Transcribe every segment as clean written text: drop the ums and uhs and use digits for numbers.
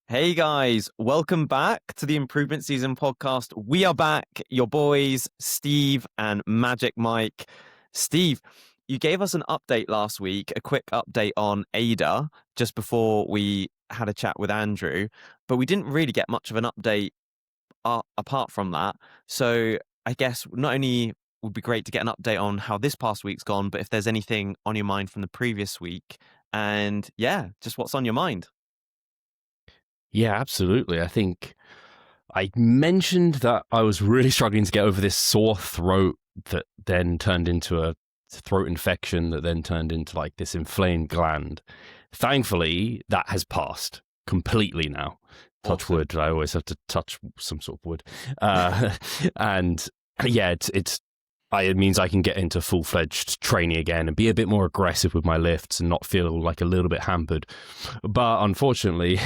Hey guys, welcome back to the Improvement Season podcast. We are back, your boys, Steve and Magic Mike. Steve, you gave us an update last week, a quick update on Ada, just before we had a chat with Andrew, but we didn't really get much of an update apart from that. So I guess not only would be great to get an update on how this past week's gone, but if there's anything on your mind from the previous week, and yeah, just what's on your mind. Yeah, absolutely. I think I mentioned that I was really struggling to get over this sore throat that then turned into a throat infection that then turned into like this inflamed gland. Thankfully, that has passed completely now. Touch Awesome. wood. I always have to touch some sort of wood. And yeah, it means I can get into full-fledged training again and be a bit more aggressive with my lifts and not feel like a little bit hampered. But unfortunately,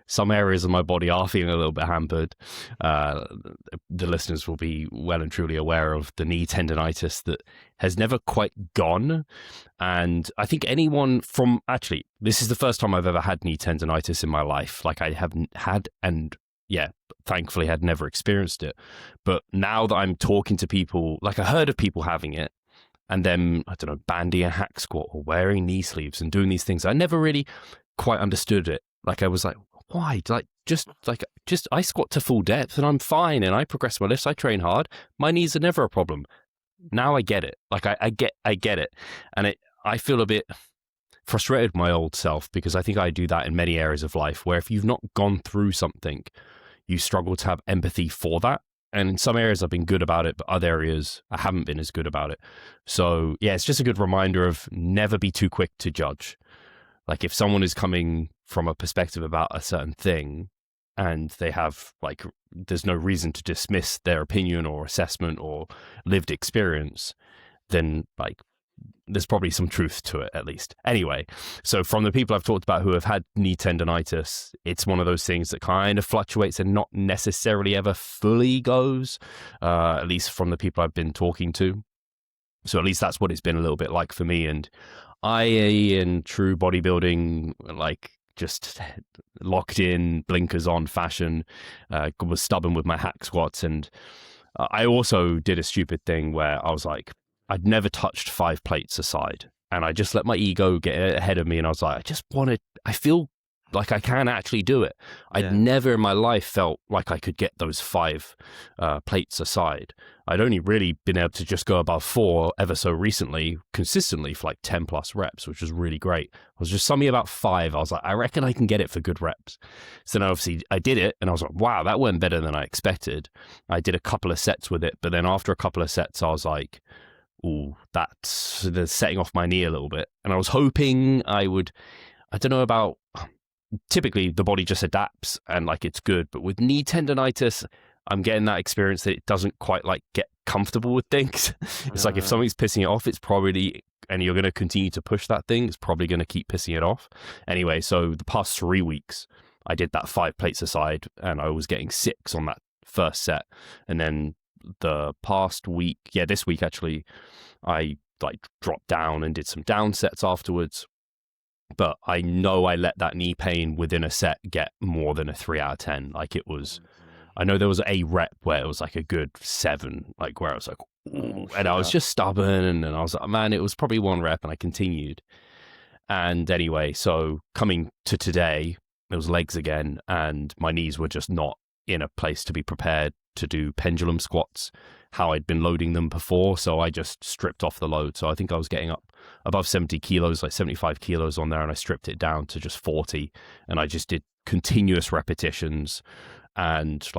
some areas of my body are feeling a little bit hampered. The listeners will be well and truly aware of the knee tendonitis that has never quite gone. And I think this is the first time I've ever had knee tendonitis in my life. Like I haven't had, and yeah, thankfully had never experienced it. But now that I'm talking to people, like I heard of people having it, and then, I don't know, bandying a hack squat or wearing knee sleeves and doing these things, I never really quite understood it. Like I was like, why? I squat to full depth and I'm fine and I progress my lifts, I train hard. My knees are never a problem. Now I get it. Like I get it. And I feel a bit frustrated with my old self because I think I do that in many areas of life where if you've not gone through something, you struggle to have empathy for that. And in some areas I've been good about it, but other areas I haven't been as good about it. So yeah, it's just a good reminder of never be too quick to judge. Like if someone is coming from a perspective about a certain thing and they have there's no reason to dismiss their opinion or assessment or lived experience, then there's probably some truth to it at least. Anyway, so from the people I've talked about who have had knee tendonitis, it's one of those things that kind of fluctuates and not necessarily ever fully goes, at least from the people I've been talking to. So at least that's what it's been a little bit like for me. And I, in true bodybuilding, just locked in, blinkers on fashion, was stubborn with my hack squats. And I also did a stupid thing where I was like, I'd never touched 5 plates aside. And I just let my ego get ahead of me. And I was like, I feel like I can actually do it. I'd never in my life felt like I could get those 5 plates aside. I'd only really been able to just go above 4 ever so recently, consistently for 10 plus reps, which was really great. I was just something about 5. I was like, I reckon I can get it for good reps. So then obviously I did it and I was like, wow, that went better than I expected. I did a couple of sets with it, but then after a couple of sets, I was like, ooh, that's setting off my knee a little bit. And I was hoping I don't know about, typically the body just adapts and it's good, but with knee tendonitis, I'm getting that experience that it doesn't quite get comfortable with things. It's like if something's pissing it off, it's probably, and you're going to continue to push that thing, it's probably going to keep pissing it off. Anyway, so the past 3 weeks, I did that 5 plates aside and I was getting 6 on that first set. And then the past week, this week actually, I dropped down and did some down sets afterwards. But I know I let that knee pain within a set get more than a 3 out of 10. I know there was a rep where it was a good 7, where I was like, ooh, and I was just stubborn. And then I was like, man, it was probably 1 rep and I continued. And anyway, so coming to today, it was legs again. And my knees were just not in a place to be prepared to do pendulum squats, how I'd been loading them before. So I just stripped off the load. So I think I was getting up above 70 kilos, 75 kilos on there. And I stripped it down to just 40. And I just did continuous repetitions and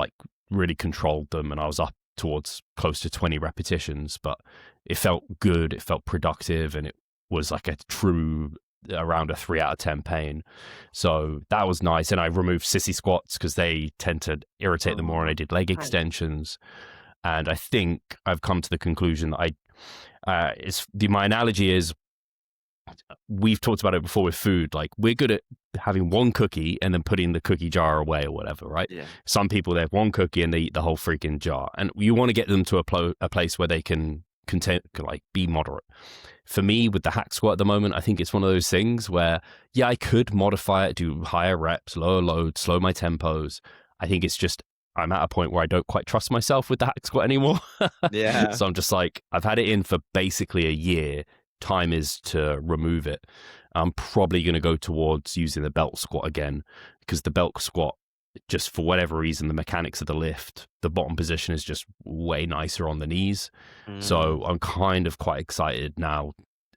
really controlled them. And I was up towards close to 20 repetitions, but it felt good. It felt productive. And it was a true around a 3 out of 10 pain. So that was nice. And I removed sissy squats because they tend to irritate them more. And I did leg extensions. And I think I've come to the conclusion that my analogy is, we've talked about it before with food. We're good at having 1 cookie and then putting the cookie jar away or whatever, right? Yeah. Some people, they have 1 cookie and they eat the whole freaking jar. And you want to get them to a place where they can be moderate. for me with the hack squat at the moment, I think it's one of those things where, yeah, I could modify it, do higher reps, lower load, slow my tempos. I think it's just, I'm at a point where I don't quite trust myself with the hack squat anymore. Yeah. So I'm just like, I've had it in for basically a year. Time is to remove it. I'm probably going to go towards using the belt squat again, because the belt squat, just for whatever reason, the mechanics of the lift, the bottom position is just way nicer on the knees. So I'm kind of quite excited now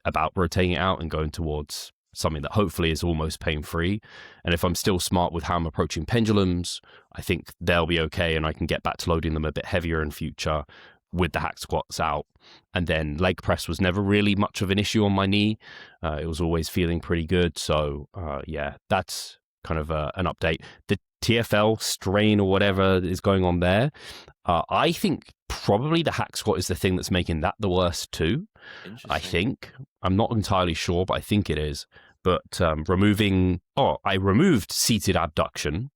about rotating it out and going towards something that hopefully is almost pain-free. And if I'm still smart with how I'm approaching pendulums, I think they'll be okay, and I can get back to loading them a bit heavier in future with the hack squats out. And then leg press was never really much of an issue on my knee. It was always feeling pretty good. So yeah, that's kind of an update. The TFL strain or whatever is going on there, I think probably the hack squat is the thing that's making that the worst too. I think. I'm not entirely sure, but I think it is. But I removed seated abduction,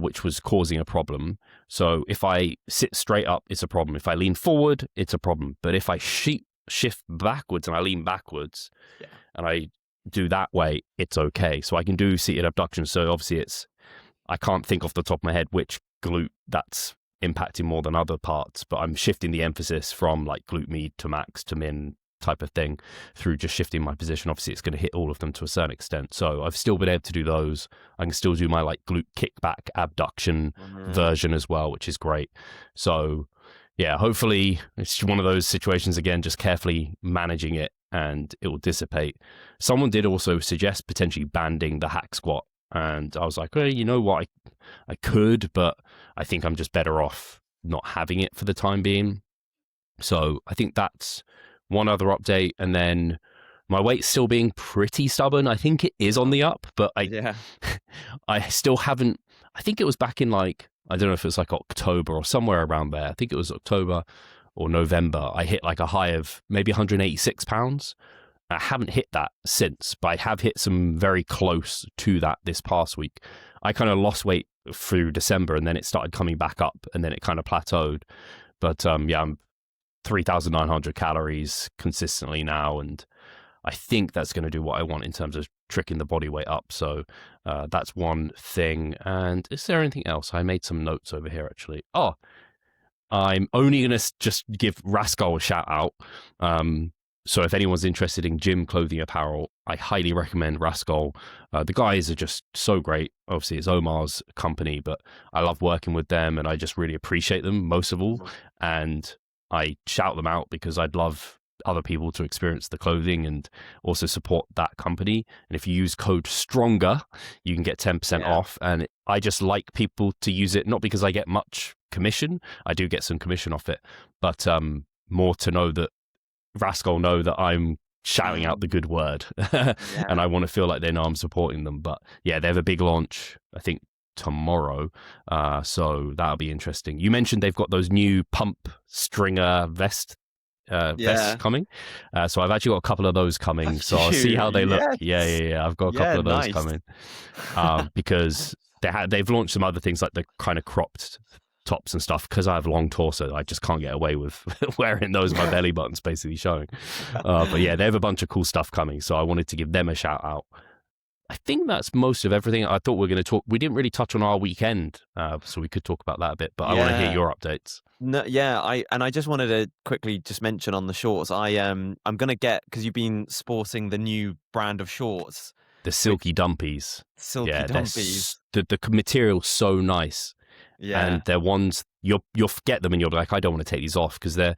which was causing a problem. So if I sit straight up, it's a problem. If I lean forward, it's a problem. But if I shift backwards and I lean backwards and I do that way, it's okay. So I can do seated abduction. So obviously I can't think off the top of my head which glute that's impacting more than other parts, but I'm shifting the emphasis from like glute med to max to min type of thing through just shifting my position. Obviously it's going to hit all of them to a certain extent. So I've still been able to do those. I can still do my like glute kickback abduction version as well, which is great. So yeah, hopefully it's one of those situations again, just carefully managing it and it will dissipate. Someone did also suggest potentially banding the hack squat. And I was like, well, you know what, I could, but I think I'm just better off not having it for the time being. So I think that's one other update. And then my weight's still being pretty stubborn. I think it is on the up, but I still haven't. I think it was back in like, I don't know if it was like October or somewhere around there. I think it was October or November. I hit like a high of maybe 186 pounds. I haven't hit that since, but I have hit some very close to that this past week. I kind of lost weight through December and then it started coming back up and then it kind of plateaued. But yeah, I'm 3,900 calories consistently now. And I think that's going to do what I want in terms of tricking the body weight up. So that's one thing. And is there anything else? I made some notes over here actually. Oh, I'm only going to just give Rascal a shout out. So if anyone's interested in gym clothing apparel, I highly recommend Rascal. The guys are just so great. Obviously, it's Omar's company, but I love working with them and I just really appreciate them most of all. And I shout them out because I'd love other people to experience the clothing and also support that company. And if you use code STRONGER, you can get 10% off. And I just like people to use it, not because I get much commission. I do get some commission off it, but more to know that Rascal know that I'm shouting out the good word and I want to feel like they know I'm supporting them. But yeah, they have a big launch, I think tomorrow. So that'll be interesting. You mentioned they've got those new pump stringer vests coming. So I've actually got a couple of those coming. So I'll see how they look. Yeah. I've got a couple of those coming because they've launched some other things like the kind of cropped tops and stuff. Because I have long torso, I just can't get away with wearing those. My belly button's basically showing. But yeah, they have a bunch of cool stuff coming. So I wanted to give them a shout out. I think that's most of everything. I thought we were going to talk. We didn't really touch on our weekend, so we could talk about that a bit. But I want to hear your updates. No, I just wanted to quickly just mention on the shorts. I'm gonna get, because you've been sporting the new brand of shorts, the Silky Dumpies. Dumpies. The material's so nice. Yeah, and they're ones you'll get them and you'll be like, I don't want to take these off because they're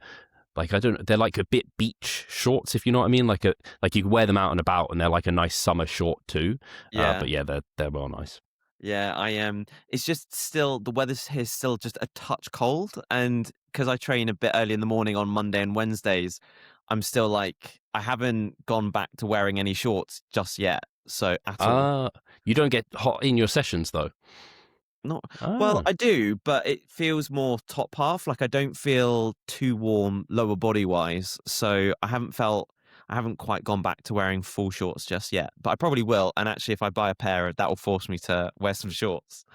like, they're like a bit beach shorts, if you know what I mean. Like you can wear them out and about, and they're like a nice summer short too. But yeah, they're well nice. Yeah, it's just still, the weather here's still just a touch cold, and because I train a bit early in the morning on Monday and Wednesdays, I'm still like, I haven't gone back to wearing any shorts just yet. So at all. You don't get hot in your sessions though. Well, I do, but it feels more top half. Like I don't feel too warm lower body wise. So I haven't quite gone back to wearing full shorts just yet, but I probably will. And actually, if I buy a pair, that will force me to wear some shorts.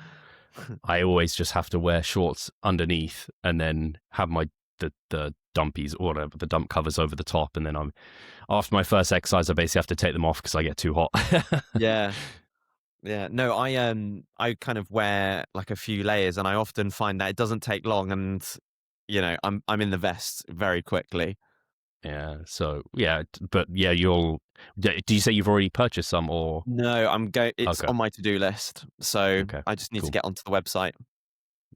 I always just have to wear shorts underneath and then have the dumpies or whatever, the dump covers over the top, and then after my first exercise, I basically have to take them off because I get too hot. Yeah. Yeah. No, I kind of wear like a few layers, and I often find that it doesn't take long, and I'm in the vest very quickly. Yeah. So yeah, but yeah, do you say you've already purchased some or? No, it's Okay. on my to-do list, so Okay. I just need to Cool. get onto the website.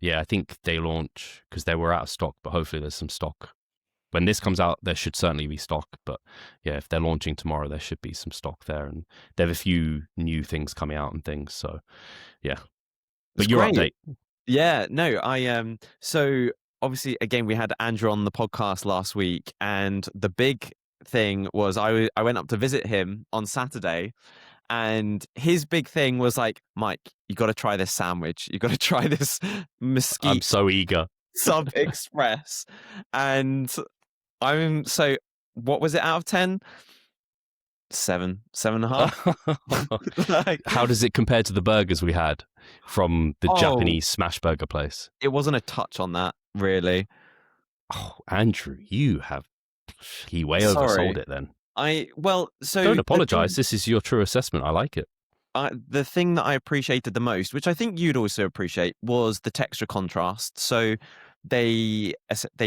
Yeah, I think they launch because they were out of stock, but hopefully there's some stock. When this comes out, there should certainly be stock. But yeah, if they're launching tomorrow, there should be some stock there, and they have a few new things coming out and things. So yeah, It's but your great. update. Yeah, no, so obviously again we had Andrew on the podcast last week, and the big thing was I went up to visit him on Saturday, and his big thing was like, Mike, you got to try this sandwich. You got to try this I'm mesquite so eager. sub express. And so what was it out of 10? 7.5. Like, How does it compare to the burgers we had from the Japanese smash burger place? it wasn't a touch on that, really. Oh, Andrew, you way Sorry. oversold it then. So Don't apologize. This is your true assessment. I like it. The thing that I appreciated the most, which I think you'd also appreciate, was the texture contrast. So they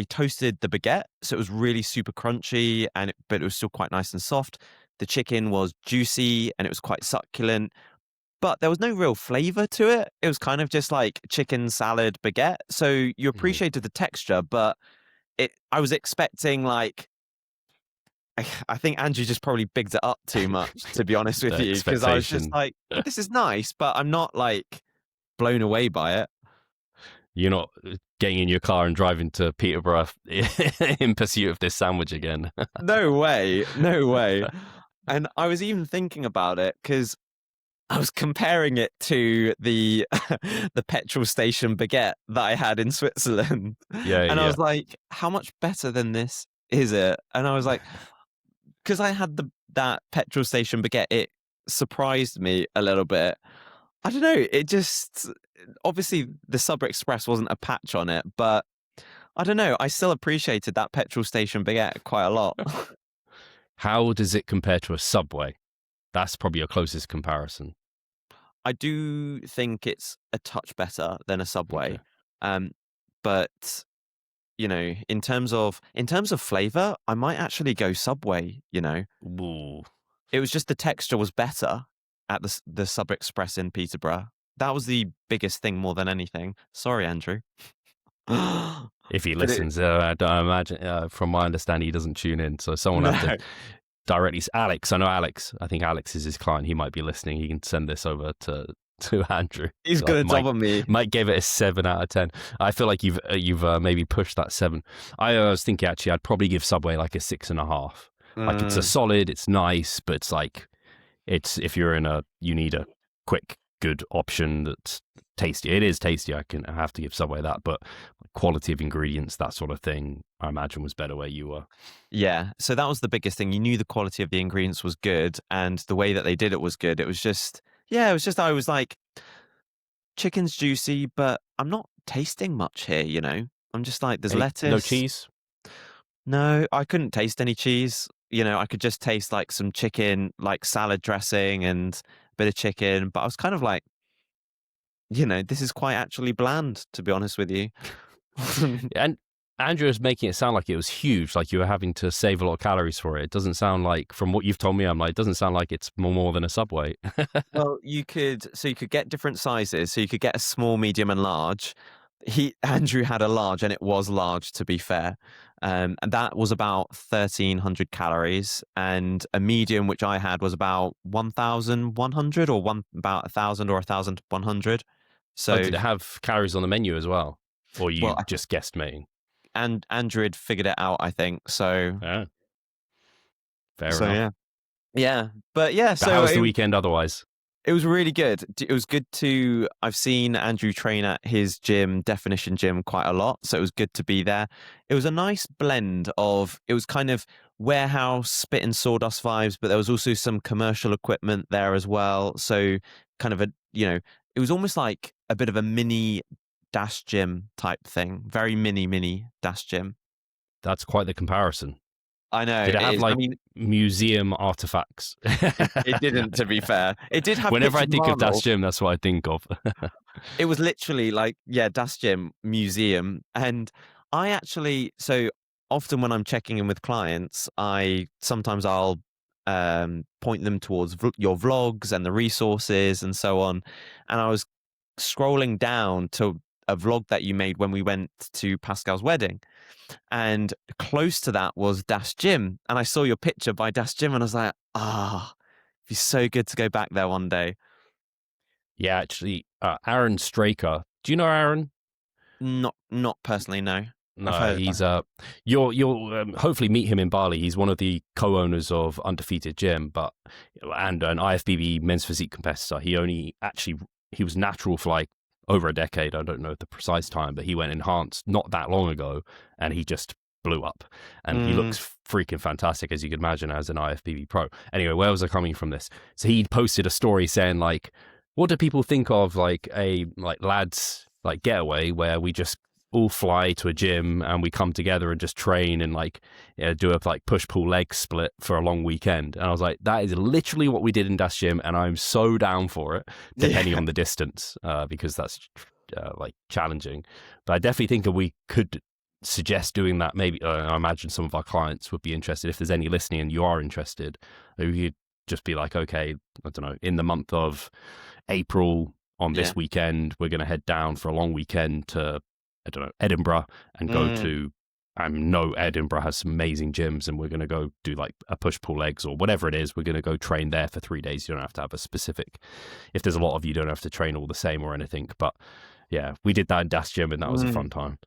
toasted the baguette, so it was really super crunchy, but it was still quite nice and soft. The chicken was juicy and it was quite succulent, but there was no real flavor to it. It was kind of just like chicken salad baguette. So you appreciated the texture, but I was expecting like, I think Andrew just probably bigged it up too much, to be honest with you, because I was just like, this is nice, but I'm not like blown away by it. You're not getting in your car and driving to Peterborough in pursuit of this sandwich again. No way. No way. And I was even thinking about it because I was comparing it to the the petrol station baguette that I had in Switzerland. Yeah, And I was like, how much better than this is it? And I was like, because I had that petrol station baguette, it surprised me a little bit. I don't know. It just, obviously the Sub Express wasn't a patch on it, but I don't know. I still appreciated that petrol station baguette quite a lot. How does it compare to a Subway? That's probably your closest comparison. I do think it's a touch better than a Subway. Okay. But in terms of flavor, I might actually go Subway, Ooh. It was just the texture was better at the Sub Express in Peterborough. That was the biggest thing more than anything. Sorry, Andrew. If he listens, I don't imagine, from my understanding, he doesn't tune in. So someone have to directly, Alex, I know Alex, I think Alex is his client. He might be listening. He can send this over to Andrew. He's going to double me. Mike gave it a 7 out of 10. I feel like you've maybe pushed that 7. I was thinking actually I'd probably give Subway like a 6.5. Like it's a solid, it's nice, but it's like, if you're you need a quick, good option that's tasty. It is tasty. I have to give Subway that, but quality of ingredients, that sort of thing, I imagine was better where you were. Yeah. So that was the biggest thing. You knew the quality of the ingredients was good, and the way that they did it was good. It was just, I was like, chicken's juicy, but I'm not tasting much here, I'm just like, there's lettuce. No cheese? No, I couldn't taste any cheese. I could just taste like some chicken, like salad dressing and a bit of chicken. But I was kind of like, this is quite actually bland, to be honest with you. And Andrew is making it sound like it was huge, like you were having to save a lot of calories for it. It doesn't sound like, from what you've told me, it doesn't sound like it's more than a Subway. Well, you could get different sizes. So you could get a small, medium, and large. Andrew had a large, and it was large, to be fair. And that was about 1,300 calories, and a medium, which I had, was about 1,100 or about 1,000 or 1,100. So did it have calories on the menu as well, or you just guesstimating? And Andrew had figured it out, I think. So fair enough. Yeah. But yeah. So how was the weekend otherwise? It was really good. It was good I've seen Andrew train at his gym, Definition Gym, quite a lot. So it was good to be there. It was a nice blend it was kind of warehouse, spit and sawdust vibes, but there was also some commercial equipment there as well. So kind of it was almost like a bit of a mini dash gym type thing. Very mini dash gym. That's quite the comparison. I know Did it it have is. I like mean, museum artifacts? it didn't. To be fair, it did have Whenever I pictures of think of Das Arnold. Gym, that's what I think of. It was literally like, yeah, Das Gym Museum. And I actually, so often when I'm checking in with clients, I'll point them towards your vlogs and the resources and so on. And I was scrolling down to a vlog that you made when we went to Pascal's wedding. And close to that was Das Gym. And I saw your picture by Das Gym and I was like, it'd be so good to go back there one day. Yeah, actually, Aaron Straker. Do you know Aaron? Not personally, no. I've No, heard. he's you'll hopefully meet him in Bali. He's one of the co-owners of Undefeated Gym, and an IFBB men's physique competitor. He was natural for like over a decade. I don't know the precise time, but he went enhanced not that long ago, and he just blew up. And he looks freaking fantastic, as you can imagine, as an IFBB pro. Anyway, where was I coming from this? So he posted a story saying like, what do people think of like a lads like getaway where we just all fly to a gym and we come together and just train and do a like push pull leg split for a long weekend? And I was like, that is literally what we did in Das Gym, and I'm so down for it, depending on the distance, because that's like challenging. But I definitely think we could suggest doing that. Maybe I imagine some of our clients would be interested. If there's any listening and you are interested, we could just be like, okay, I don't know, in the month of April on this weekend, we're going to head down for a long weekend to, I don't know, Edinburgh, and go to, I know Edinburgh has some amazing gyms, and we're going to go do like a push-pull legs or whatever it is. We're going to go train there for 3 days. You don't have to have a specific, if there's a lot of you, don't have to train all the same or anything. But yeah, we did that in Das Gym, and that was a fun time.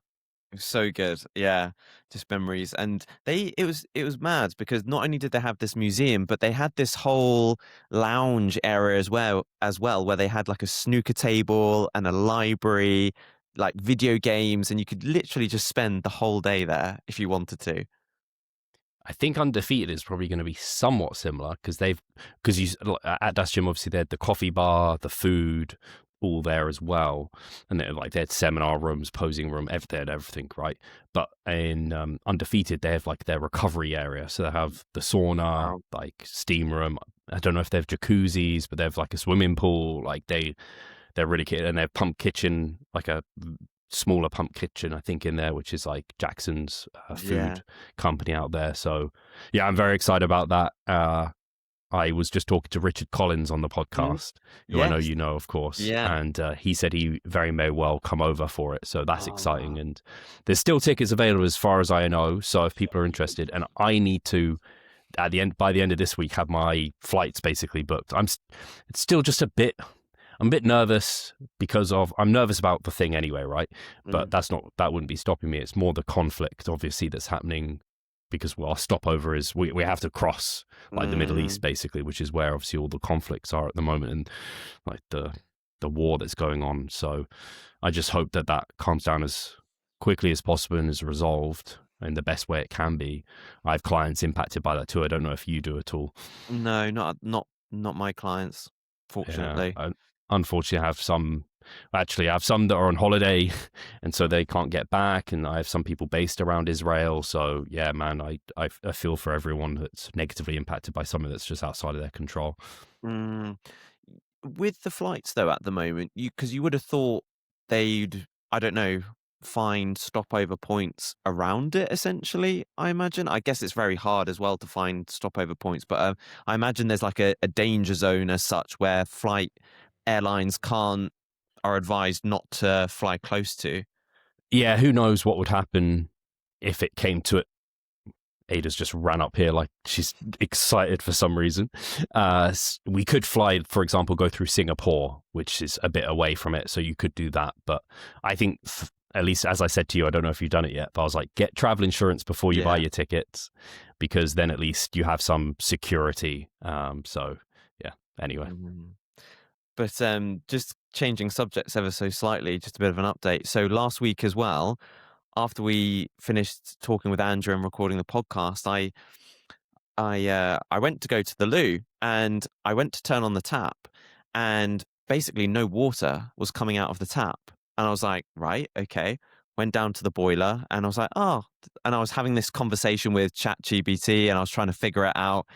So good. Yeah. Just memories. And it was mad because not only did they have this museum, but they had this whole lounge area as well, where they had like a snooker table and a library, like video games, and you could literally just spend the whole day there if you wanted to. I think Undefeated is probably going to be somewhat similar because at Das Gym, obviously they had the coffee bar, the food, all there as well, and they had seminar rooms, posing room, everything, right? But in Undefeated, they have like their recovery area, so they have the sauna, like steam room. I don't know if they have jacuzzis, but they have like a swimming pool. Like they're really cute, and they have pump kitchen, like a smaller pump kitchen, I think, in there, which is like Jackson's food company out there. So yeah, I'm very excited about that. I was just talking to Richard Collins on the podcast, who I know you know, of course. Yeah. And he said he very may well come over for it. So that's exciting. And there's still tickets available as far as I know. So if people are interested, and I need to, by the end of this week, have my flights basically booked. It's still just I'm a bit nervous because I'm nervous about the thing anyway, right? But that wouldn't be stopping me. It's more the conflict, obviously, that's happening, because our stopover is we have to cross like the Middle East, basically, which is where obviously all the conflicts are at the moment, and like the war that's going on. So I just hope that calms down as quickly as possible and is resolved in the best way it can be. I have clients impacted by that too. I don't know if you do at all. No, not my clients, fortunately. Yeah, unfortunately, I have some that are on holiday and so they can't get back, and I have some people based around Israel. So yeah, man, I feel for everyone that's negatively impacted by something that's just outside of their control. With the flights though, at the moment, because you would have thought they'd, I don't know, find stopover points around it, essentially, I imagine. I guess it's very hard as well to find stopover points, but I imagine there's like a danger zone as such where airlines are advised not to fly close to. Yeah, who knows what would happen if it came to it. Ada's just ran up here like she's excited for some reason. We could fly, for example, go through Singapore, which is a bit away from it, so you could do that. But I think, at least as I said to you, I don't know if you've done it yet, but I was like, get travel insurance before you buy your tickets, because then at least you have some security. So yeah, anyway. But just changing subjects ever so slightly, just a bit of an update. So last week as well, after we finished talking with Andrew and recording the podcast, I went to go to the loo, and I went to turn on the tap, and basically no water was coming out of the tap. And I was like, right, okay. went down to the boiler and I was like, oh, and I was having this conversation with ChatGPT and I was trying to figure it out.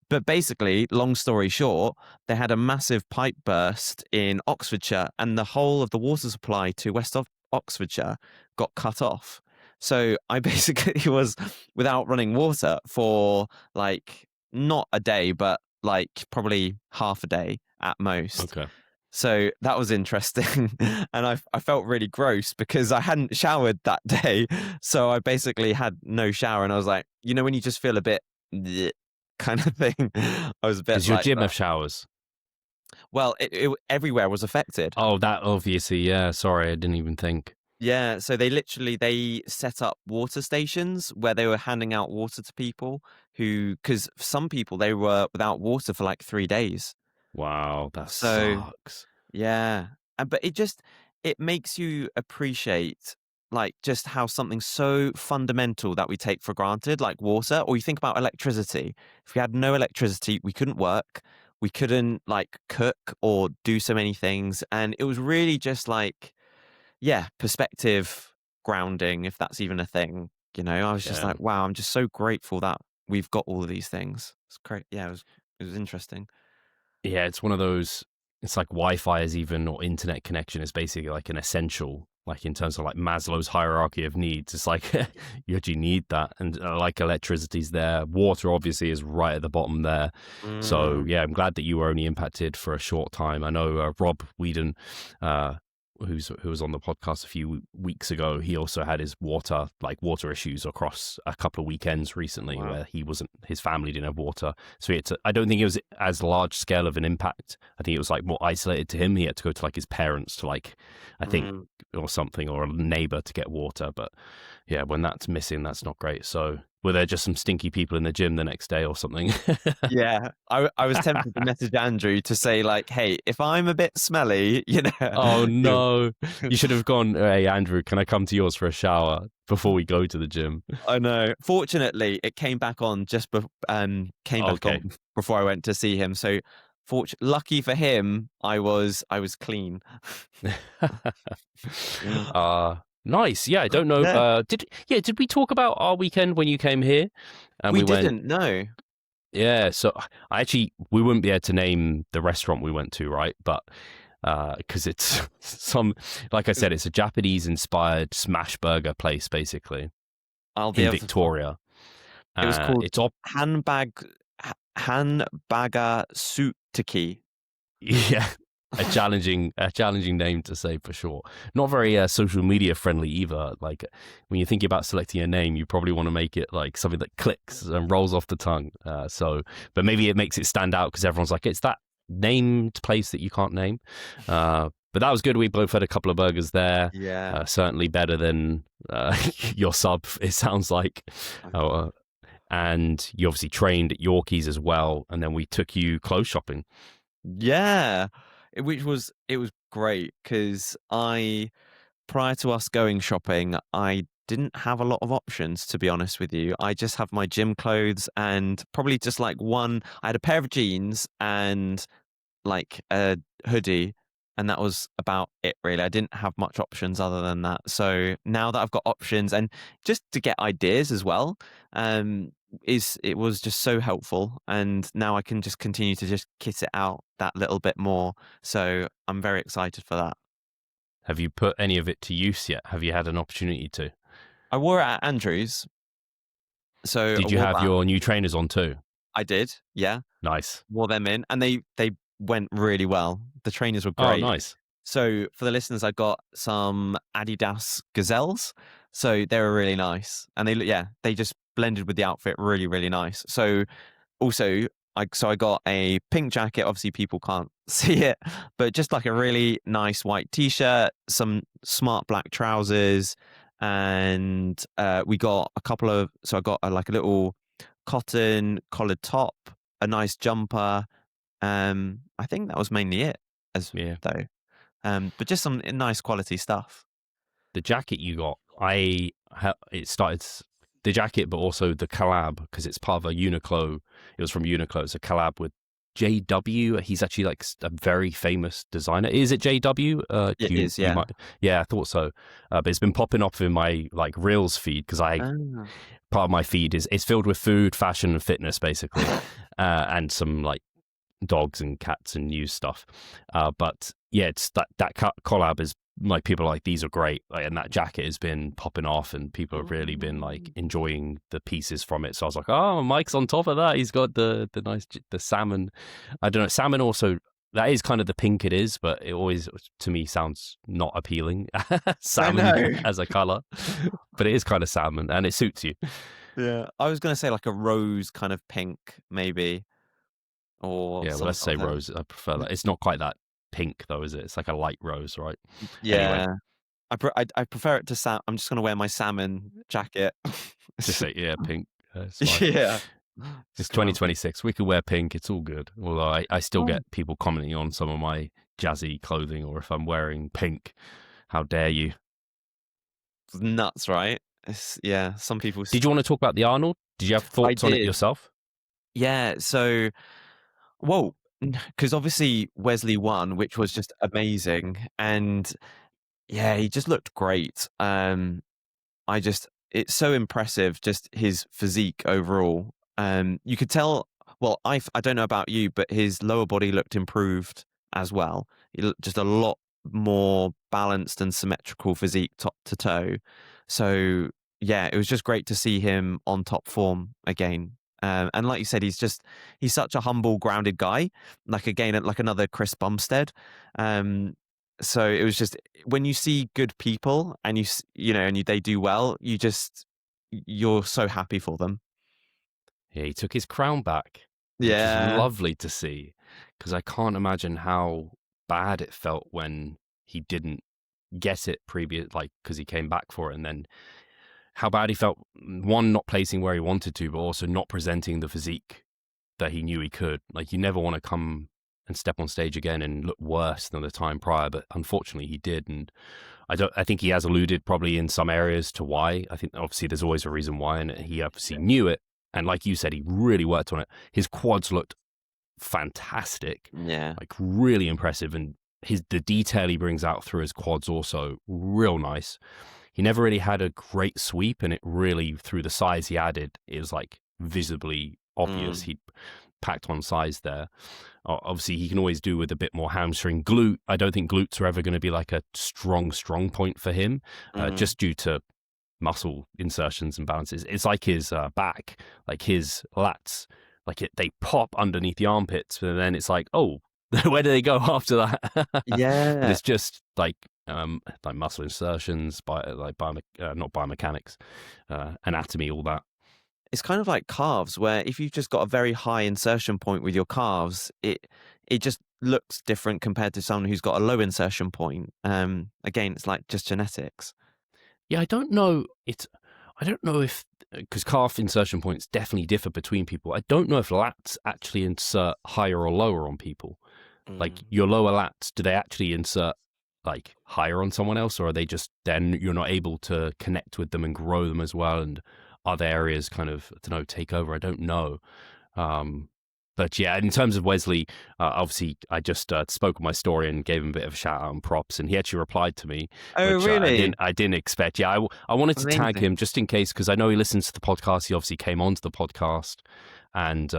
But basically, long story short, they had a massive pipe burst in Oxfordshire and the whole of the water supply to West of Oxfordshire got cut off. So I basically was without running water for like not a day, but like probably half a day at most. Okay. So that was interesting. And I felt really gross because I hadn't showered that day. So I basically had no shower. And I was like, you know, when you just feel a bit bleh kind of thing, I was a bit Does your like gym that. have showers? Well, everywhere was affected. Oh, that obviously, yeah. Sorry, I didn't even think. Yeah. So they set up water stations where they were handing out water to people because some people, they were without water for like 3 days. Wow, that So sucks. yeah. But it makes you appreciate like just how something so fundamental that we take for granted, like water, or you think about electricity. If we had no electricity, we couldn't work, we couldn't like cook or do so many things. And it was really just like, yeah, perspective grounding, if that's even a thing. You know, I was just Yeah. like, wow, I'm just so grateful that we've got all of these things. It's great. Yeah, it was interesting. Yeah, it's one of those. It's like Wi-Fi is even, or internet connection is basically like an essential, like in terms of like Maslow's hierarchy of needs. It's like you actually need that, and like electricity's there. Water obviously is right at the bottom there. So Mm, yeah, I'm glad that you were only impacted for a short time. I know Rob Whedon, who was on the podcast a few weeks ago, he also had his water issues across a couple of weekends recently wow. where his family didn't have water. So I don't think it was as large scale of an impact. I think it was like more isolated to him. He had to go to like his parents to like, I think, Mm. or something, or a neighbor to get water. But yeah, when that's missing, that's not great. So were there just some stinky people in the gym the next day or something? Yeah, I was tempted to message Andrew to say like, "Hey, if I'm a bit smelly, you know." Oh you- no. You should have gone, hey Andrew, can I come to yours for a shower before we go to the gym? I know. Fortunately, it came back on came back Okay. on before I went to see him. So, lucky for him, I was clean. Nice. Yeah, I don't know. Yeah, Did we talk about our weekend when you came here? And we we went, didn't know. yeah, so we wouldn't be able to name the restaurant we went to, right? But because it's like I said, it's a Japanese inspired smash burger place basically I'll be in able to. Victoria. It was called It's all Hanbaga Sutiki. yeah, a challenging name to say for sure. Not very social media friendly either. Like when you're thinking about selecting a name, you probably want to make it like something that clicks and rolls off the tongue. But maybe it makes it stand out because everyone's like, it's that named place that you can't name. But that was good. We both had a couple of burgers there. Yeah. Certainly better than your sub, it sounds like. And you obviously trained at Yorkies as well. And then we took you clothes shopping. Yeah, it was great because prior to us going shopping, I didn't have a lot of options, to be honest with you. I just have my gym clothes and probably just like I had a pair of jeans and like a hoodie, and that was about it really. I didn't have much options other than that. So now that I've got options and just to get ideas as well, it was just so helpful. And now I can just continue to just kit it out that little bit more. So I'm very excited for that. Have you put any of it to use yet? Have you had an opportunity to? I wore it at Andrews, so I Did you wore have that. your new trainers on too? I did, yeah, Nice. wore them in, and they went really well. The trainers were Oh, great. nice. So for the listeners, I got some Adidas Gazelles. So they were really nice. And they just blended with the outfit really, really nice. So also I got a pink jacket. Obviously people can't see it, but just like a really nice white t-shirt, some smart black trousers. And we got so I got like a little cotton collared top, a nice jumper. I think that was mainly it as Yeah. though. But just some nice quality stuff. The jacket you got, it started the jacket, but also the collab because it's part of a Uniqlo. It was from Uniqlo. It's a collab with JW. He's actually like a very famous designer. Is it JW? It is, You yeah. might, yeah, I thought so. But it's been popping up in my like Reels feed because Ah. part of my feed is it's filled with food, fashion, and fitness basically, and some like dogs and cats and news stuff. But yeah, it's that collab is like people are like, these are great, like, and that jacket has been popping off, and people have really been like enjoying the pieces from it. So I was like, oh, Mike's on top of that. He's got the nice the salmon. I don't know, salmon also. That is kind of the pink it is, but it always to me sounds not appealing. Salmon as a color, but it is kind of salmon, and it suits you. Yeah, I was gonna say like a rose kind of pink, maybe, or Yeah, well, some let's say sort of rose. I prefer that. It's not quite that pink though, is it? It's like a light rose, right? Anyway, yeah. I prefer it to I'm just gonna wear my salmon jacket. just say yeah, pink. It's fine. Yeah, It's just comfy. 2026. We could wear pink. It's all good. Although I still Oh. get people commenting on some of my jazzy clothing, or if I'm wearing pink, how dare you? It's nuts, right? Yeah, some people. Did you want to talk about the Arnold? Did you have I thoughts on it did. yourself? Yeah, so well, because obviously Wesley won, which was just amazing, and yeah, he just looked great. It's so impressive, just his physique overall. You could tell. Well, I don't know about you, but his lower body looked improved as well. He looked just a lot more balanced and symmetrical physique top to toe. So yeah, it was just great to see him on top form again. And like you said, he's such a humble, grounded guy. Like again, like another Chris Bumstead. So it was just when you see good people and they do well, you're so happy for them. Yeah, he took his crown back, which was Yeah. lovely to see, because I can't imagine how bad it felt when he didn't get it because he came back for it, and then how bad he felt, one, not placing where he wanted to, but also not presenting the physique that he knew he could. Like, you never want to come and step on stage again and look worse than the time prior, but unfortunately he did. And I think he has alluded probably in some areas to why. I think obviously there's always a reason why, and he obviously knew it. And like you said, he really worked on it. His quads looked fantastic. Yeah. Like really impressive. And the detail he brings out through his quads also real nice. He never really had a great sweep, and it really, through the size he added, it was like visibly obvious. He packed on size there. Obviously, he can always do with a bit more hamstring. Glute, I don't think glutes are ever going to be like a strong point for him, just due to muscle insertions and balances. It's like his back, like his lats, they pop underneath the armpits, and then it's like, oh, where do they go after that? Yeah. It's just like muscle insertions, not biomechanics, anatomy, all that. It's kind of like calves, where if you've just got a very high insertion point with your calves, it just looks different compared to someone who's got a low insertion point. Again, it's like just genetics. Yeah, I don't know if, because calf insertion points definitely differ between people. I don't know if lats actually insert higher or lower on people. Like your lower lats, do they actually insert like higher on someone else, or are they just then you're not able to connect with them and grow them as well, and other areas kind of, I don't know, take over? I don't know. But yeah, in terms of Wesley, obviously I just spoke on my story and gave him a bit of a shout out and props, and he actually replied to me. Oh, which really? I didn't expect. Yeah, I wanted to tag Amazing. him just in case, because I know he listens to the podcast. He obviously came onto the podcast, and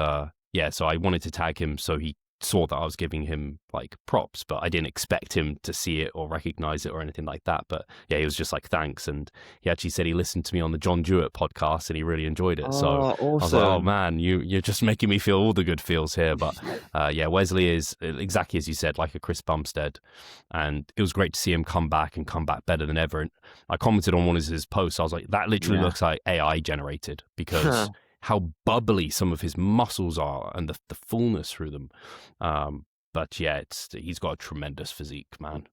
yeah, so I wanted to tag him so he saw that I was giving him like props, but I didn't expect him to see it or recognize it or anything like that. But yeah, he was just like, thanks. And he actually said he listened to me on the John Jewett podcast and he really enjoyed it. So Oh, I was like, oh awesome. man, you're just making me feel all the good feels here. But yeah, Wesley is exactly as you said, like a Chris Bumstead, and it was great to see him come back better than ever. And I commented on one of his posts, I was like, that literally looks like AI generated, because how bubbly some of his muscles are and the fullness through them. But yeah, he's got a tremendous physique, man.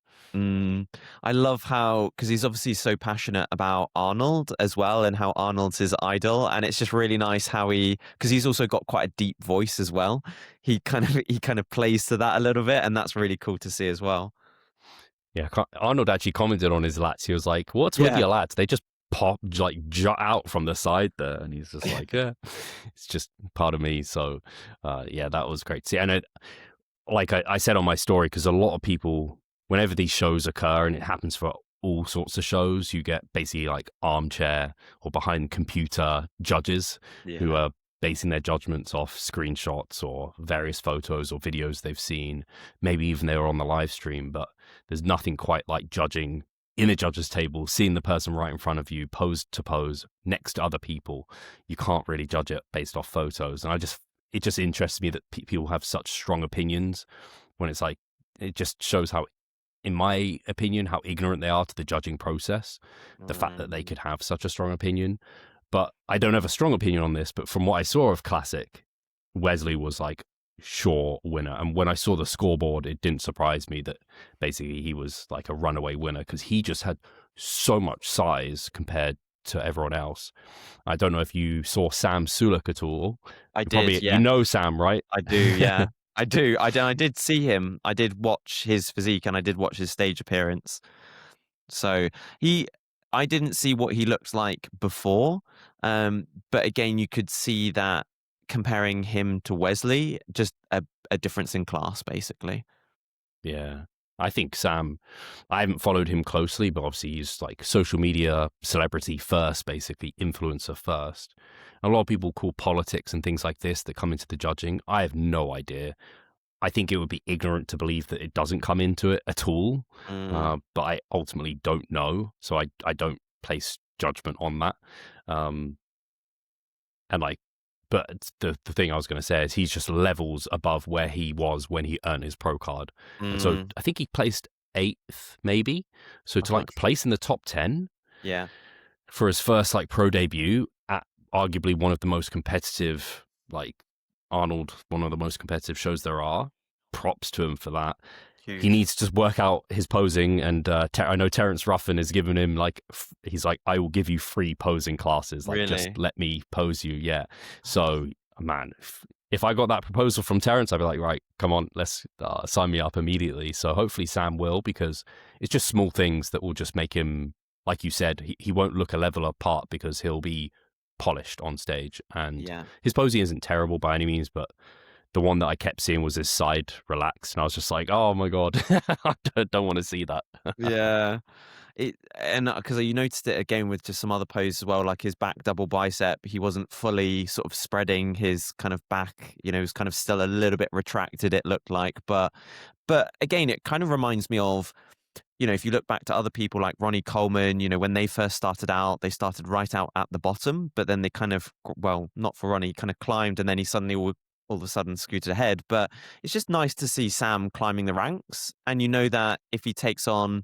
I love how, because he's obviously so passionate about Arnold as well, and how Arnold's his idol, and it's just really nice how because he's also got quite a deep voice as well. He kind of plays to that a little bit, and that's really cool to see as well. Yeah, Arnold actually commented on his lats. He was like, "What's with your lats? They just jut out from the side there, and he's just like, yeah, it's just part of me. So, yeah, that was great to see. And I said on my story, because a lot of people, whenever these shows occur, and it happens for all sorts of shows, you get basically like armchair or behind computer judges who are basing their judgments off screenshots or various photos or videos they've seen. Maybe even they were on the live stream, but there's nothing quite like judging in a judge's table, seeing the person right in front of you, pose to pose, next to other people. You can't really judge it based off photos. And it just interests me that people have such strong opinions when it's like, it just shows how, in my opinion, how ignorant they are to the judging process, the fact that they could have such a strong opinion. But I don't have a strong opinion on this, but from what I saw of Classic, Wesley was like sure winner. And when I saw the scoreboard, it didn't surprise me that basically he was like a runaway winner, because he just had so much size compared to everyone else. I don't know if you saw Sam Sulek at all. I did, yeah. You know Sam, right? I do, yeah. I do. I did see him. I did watch his physique and I did watch his stage appearance. So I didn't see what he looked like before. But again, you could see that comparing him to Wesley, just a difference in class, basically. Yeah. I think Sam, I haven't followed him closely, but obviously he's like social media celebrity first, basically influencer first. A lot of people call politics and things like this that come into the judging. I have no idea. I think it would be ignorant to believe that it doesn't come into it at all. But I ultimately don't know. So I don't place judgment on that. But the thing I was going to say is he's just levels above where he was when he earned his pro card. And so I think he placed 8th, maybe. So to like place in the top 10 for his first like pro debut at arguably one of the most competitive, like Arnold, one of the most competitive shows there are, props to him for that. Huge. He needs to just work out his posing, and I know Terence Ruffin has given him like, he's like, I will give you free posing classes, like just let me pose you. Yeah. So man, if I got that proposal from Terence, I'd be like, right, come on, let's sign me up immediately. So hopefully Sam will, because it's just small things that will just make him, like you said, he won't look a level apart because he'll be polished on stage. And his posing isn't terrible by any means, but the one that I kept seeing was his side relaxed, and I was just like, oh my God, I don't want to see that. Yeah. And because you noticed it again with just some other poses as well, like his back double bicep, he wasn't fully sort of spreading his kind of back, it was kind of still a little bit retracted, it looked like. But again, it kind of reminds me of, if you look back to other people like Ronnie Coleman, when they first started out, they started right out at the bottom, but then they kind of, well, not for Ronnie, kind of climbed, and then he suddenly all of a sudden scooted ahead. But it's just nice to see Sam climbing the ranks. And that if he takes on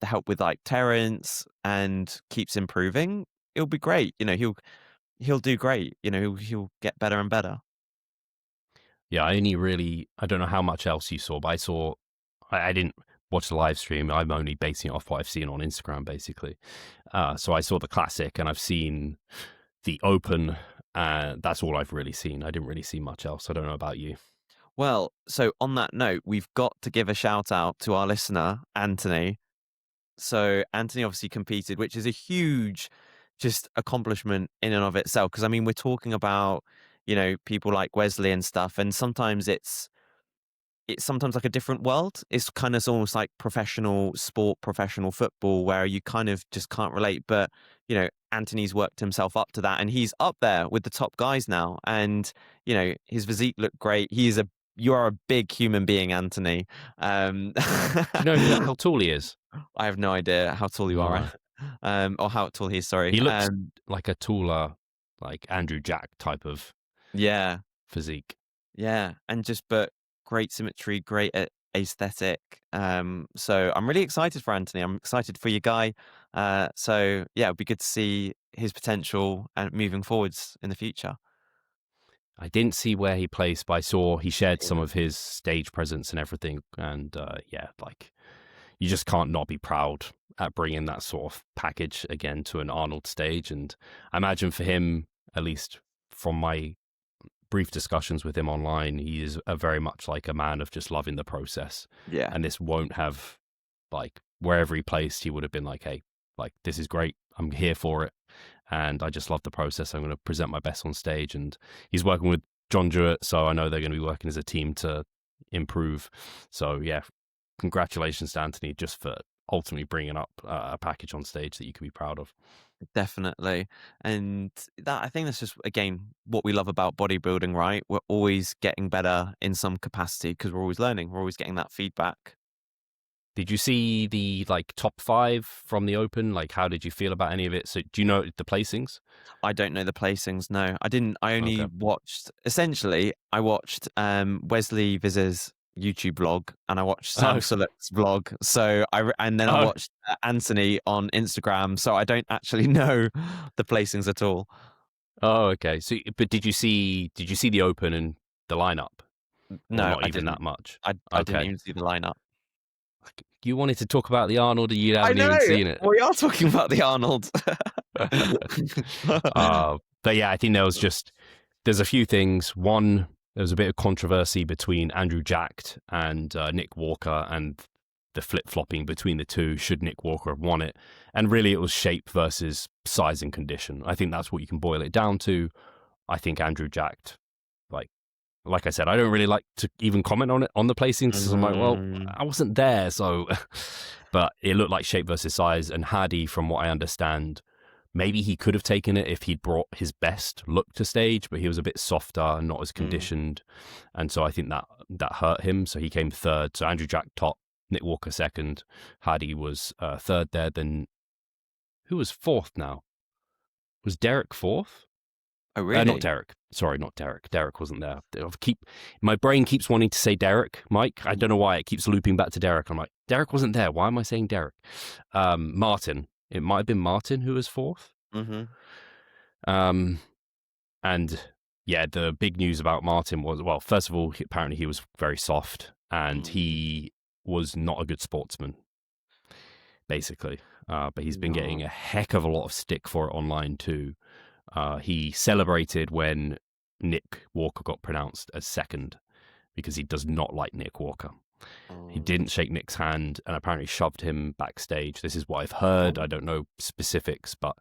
the help with like Terence and keeps improving, it'll be great. He'll do great. He'll get better and better. Yeah, I don't know how much else you saw, but I didn't watch the live stream. I'm only basing it off what I've seen on Instagram, basically. So I saw the Classic, and I've seen the Open. That's all I've really seen. I didn't really see much else. I don't know about you. Well, so on that note, we've got to give a shout out to our listener, Anthony. So Anthony obviously competed, which is a huge just accomplishment in and of itself. Because, we're talking about, people like Wesley and stuff. And sometimes it's sometimes like a different world. It's kind of almost like professional sport, professional football, where you kind of just can't relate. But, Anthony's worked himself up to that, and he's up there with the top guys now. And, his physique looked great. You are a big human being, Anthony. Do you know how tall he is? I have no idea how tall you are. Or how tall he is, sorry. He looks like a taller, like Andrew Jack type of physique. Yeah. And but great symmetry, great aesthetic. So I'm really excited for Anthony. I'm excited for your guy. So yeah, it'd be good to see his potential and moving forwards in the future. I didn't see where he placed, but I saw he shared some of his stage presence and everything. And you just can't not be proud at bringing that sort of package again to an Arnold stage. And I imagine for him, at least from my brief discussions with him online, he is very much like a man of just loving the process. Yeah. And this won't have, like, wherever he placed, he would have been like, hey, like, this is great. I'm here for it. And I just love the process. I'm going to present my best on stage. And he's working with John Jewett, so I know they're going to be working as a team to improve. So, yeah, congratulations to Anthony just for ultimately bringing up a package on stage that you can be proud of. Definitely. And that, I think that's just, again, what we love about bodybuilding, right? We're always getting better in some capacity because we're always learning. We're always getting that feedback. Did you see the top 5 from the Open? Like, how did you feel about any of it? So, do you know the placings? I don't know the placings. No, I didn't. I only Okay. watched, essentially, I watched Wesley Viz's YouTube vlog and I watched Sam Oh, Sulek's vlog. So and then I oh, watched Anthony on Instagram. So I don't actually know the placings at all. oh, okay. So, but did you see the Open and the lineup, or No, not I even didn't. that much? I didn't Okay. even see the lineup. You wanted to talk about the Arnold, and you I haven't know. even seen it. We are talking about the Arnold. But yeah, I think there's a few things. One, there was a bit of controversy between Andrew Jacked and Nick Walker, and the flip-flopping between the two. Should Nick Walker have won it? And really, it was shape versus size and condition. I think that's what you can boil it down to. I think Andrew Jacked, like I said, I don't really like to even comment on it on the placings. So I'm like, well, I wasn't there, so. But it looked like shape versus size, and Hadi, from what I understand, maybe he could have taken it if he'd brought his best look to stage, but he was a bit softer and not as conditioned, and so I think that hurt him. So he came third. So Andrew Jack top, Nick Walker second, Hadi was third there. Then who was fourth now? Was Derek fourth? Oh, really? Not Derek. Sorry, not Derek. Derek wasn't there. My brain keeps wanting to say Derek, Mike. I don't know why it keeps looping back to Derek. I'm like, Derek wasn't there. Why am I saying Derek? Martin. It might have been Martin who was fourth. Mm-hmm. And yeah, the big news about Martin was, well, first of all, apparently he was very soft, and he was not a good sportsman, basically. But he's been getting a heck of a lot of stick for it online too. He celebrated when Nick Walker got pronounced as second because he does not like Nick Walker. He didn't shake Nick's hand and apparently shoved him backstage. This is what I've heard. I don't know specifics, but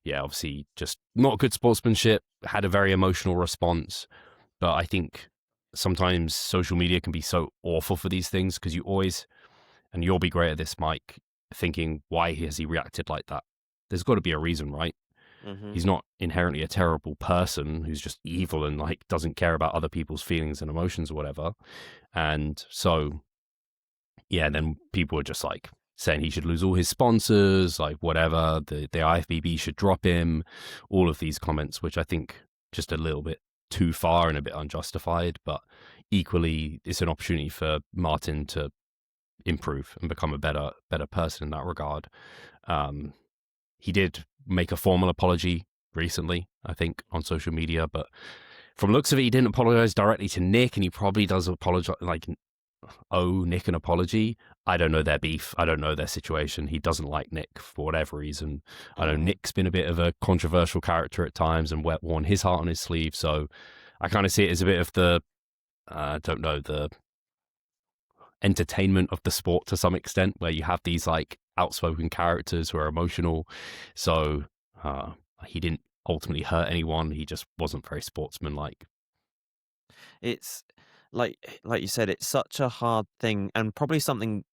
yeah, obviously just not good sportsmanship, had a very emotional response. But I think sometimes social media can be so awful for these things because you always, and you'll be great at this, Mike, thinking, why has he reacted like that? There's got to be a reason, right? He's not inherently a terrible person who's just evil and doesn't care about other people's feelings and emotions or whatever. And so, yeah, then people are just saying he should lose all his sponsors, whatever, the IFBB should drop him, all of these comments, which I think just a little bit too far and a bit unjustified, but equally it's an opportunity for Martin to improve and become a better person in that regard. He did make a formal apology recently, I think, on social media, but from looks of it, he didn't apologize directly to Nick, and he probably does apologize, owe Nick an apology. I don't know their beef. I don't know their situation. He doesn't like Nick for whatever reason. I know Nick's been a bit of a controversial character at times and worn his heart on his sleeve, so I kind of see it as a bit of the, the entertainment of the sport to some extent, where you have these outspoken characters who are emotional. So he didn't ultimately hurt anyone. He just wasn't very sportsmanlike. It's like you said, it's such a hard thing, and probably something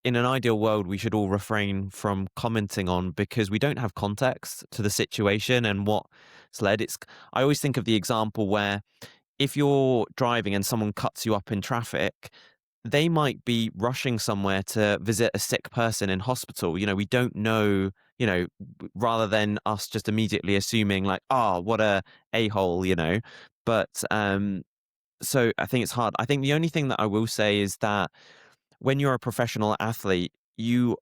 in an ideal world we should all refrain from commenting on because we don't have context to the situation and what's led. I always think of the example where if you're driving and someone cuts you up in traffic, they might be rushing somewhere to visit a sick person in hospital. We don't know, rather than us just immediately assuming what a a-hole, But so I think it's hard. I think the only thing that I will say is that when you're a professional athlete, you